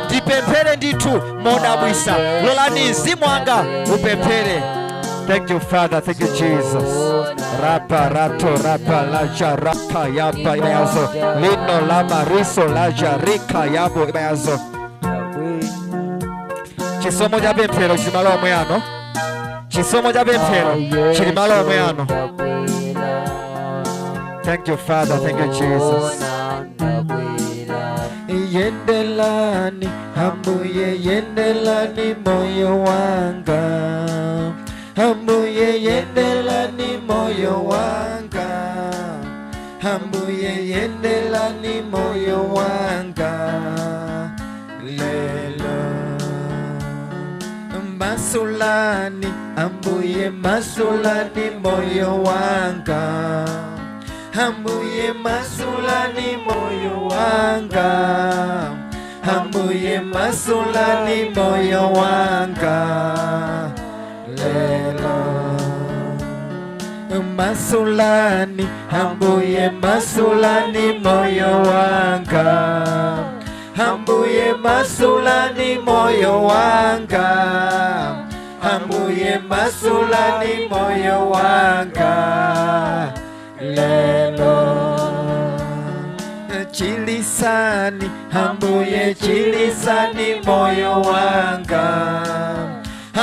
ndipemphere ndithu modabwisa. Lolani mzimu wanga upemphere. Thank you Father, thank you Jesus. Raparato rapalaja raka yaba ibayazo lino la mariso la jarika yabo ibayazo. Chisomo cha pemphero chili malo omwe ano. Thank you Father, thank you Jesus. Yendelani Ambuye, yendelani moyo wanga. Ambuye yendelani moyo wanga. Ambuye yendelani moyo wanga. Lelo masulani, Ambuye masulani moyo wanga. Ambuye masulani moyo wanga. Ambuye masulani moyo wanga. Lelo masulani, Ambuye masulani moyo wanga. Ambuye masulani moyo wanga. Ambuye masulani moyo wanga. Lelo chilisani, Ambuye chilisani moyo wanga.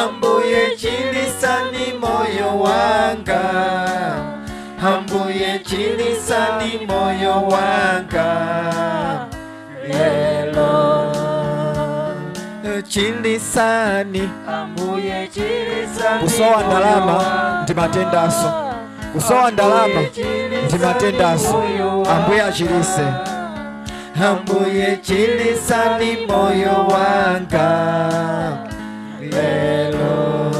Ambuye chilisani moyo wanga. Ambuye chilisani moyo wanga. Lelo chilisani ambuye chilisani kusowa ndalama ndi matendaso kusowa ndalama ndi matendaso ambuye achilise ambuye chilisani moyo wanga lelo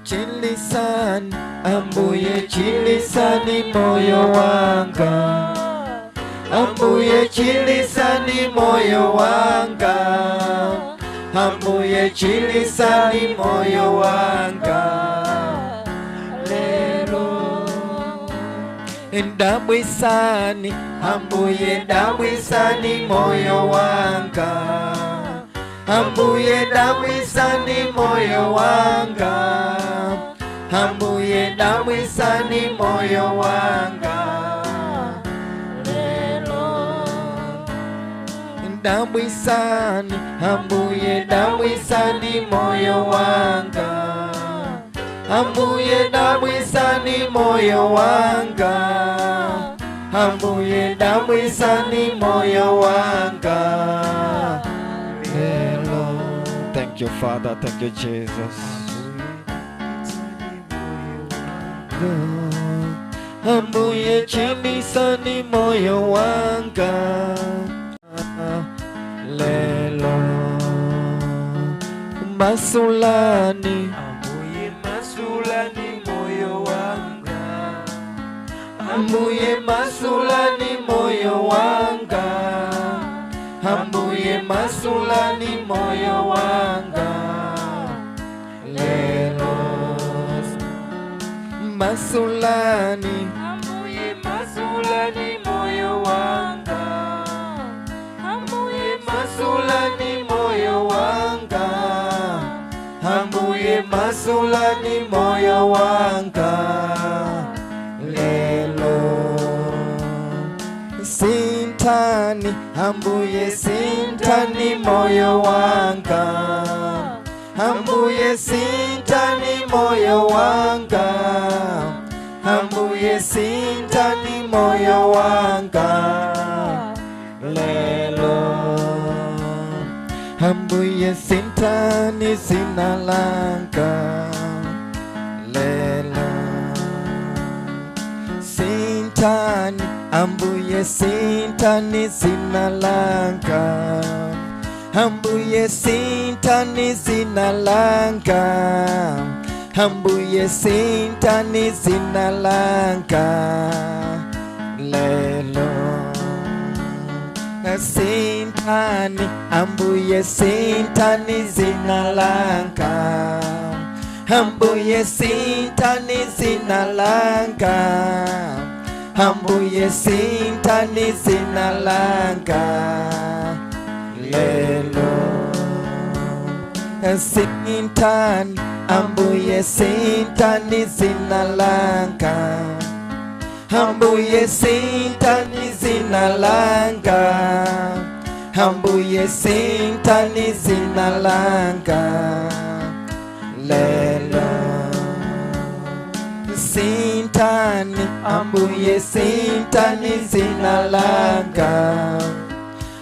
chilisani ambuye chilisani moyo wanga ambuye chilisani moyo wanga ambuye chilisani moyo wanga lelo ndabwisani ambuye ndabwisani moyo wanga ambuye ndabwisani moyo wanga ambuye ndabwisani moyo wanga ndabwisani ambuye ndabwisani moyo wanga ambuye ndabwisani moyo wanga ambuye ndabwisani moyo wanga lelo. Thank you, Father. Thank you, Jesus. Ambuye chilisani moyo wanga lelo masulani ambuye masulani moyo wanga ambuye masulani moyo wanga ambuye masulani moyo wanga lelo masulani ambuye masulani moyo wanga ambuye masulani moyo wanga ambuye masulani moyo wanga lelo sintani ambuye sintani moyo wanga ambuye sintani moyo wanga ambuye sintani moyo wanga lelo ambuye sintani sinalanga lelo sintani ambuye sintani sinalanga ambuye sintani sinalanga ambuye sintani sinalanga lelo sintani ambuye sintani sinalanga ambuye sintani sinalanga ambuye sintani sinalanga lelo sintani ambuye sintani sinalanga ambuye sintani sinalanga ambuye sintani sinalanga lelo sintani ambuye sintani sinalanga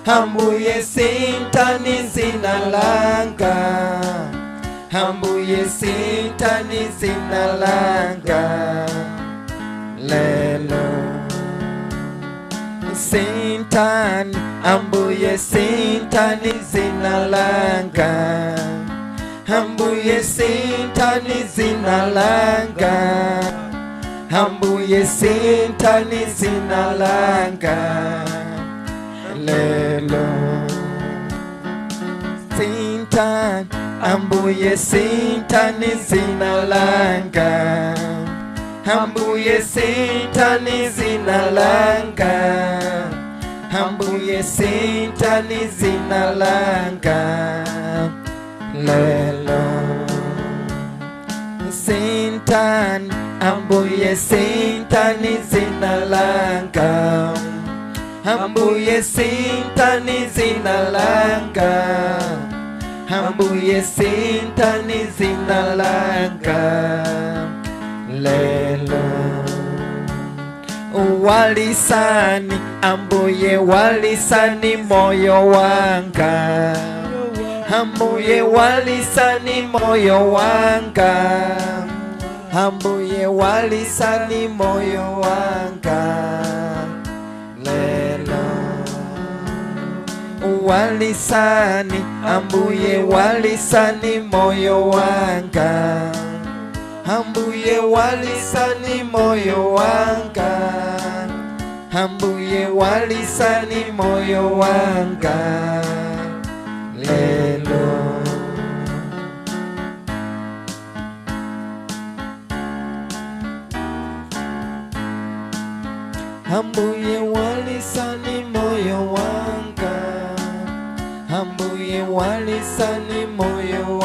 ambuye sintani sinalanga ambuye sintani sinalanga lelo sintani ambuye sintani sinalanga ambuye sintani sinalanga ambuye sintani sinalanga lelo sintani ambuye sintani sinalanga ambuye sintani sinalanga ambuye sintani sinalanga lelo sintani ambuye sintani sinalanga ambuye sintani sinalanga ambuye sintani sinalanga lelo walisani ambuye walisani moyo wanga ambuye walisani moyo wanga ambuye walisani moyo wanga lelo walisani ambuye walisani moyo wanga ambuye walisani moyo wanga ambuye walisani moyo wanga lelo ambuye walisani moyo wanga ambuye walisani moyo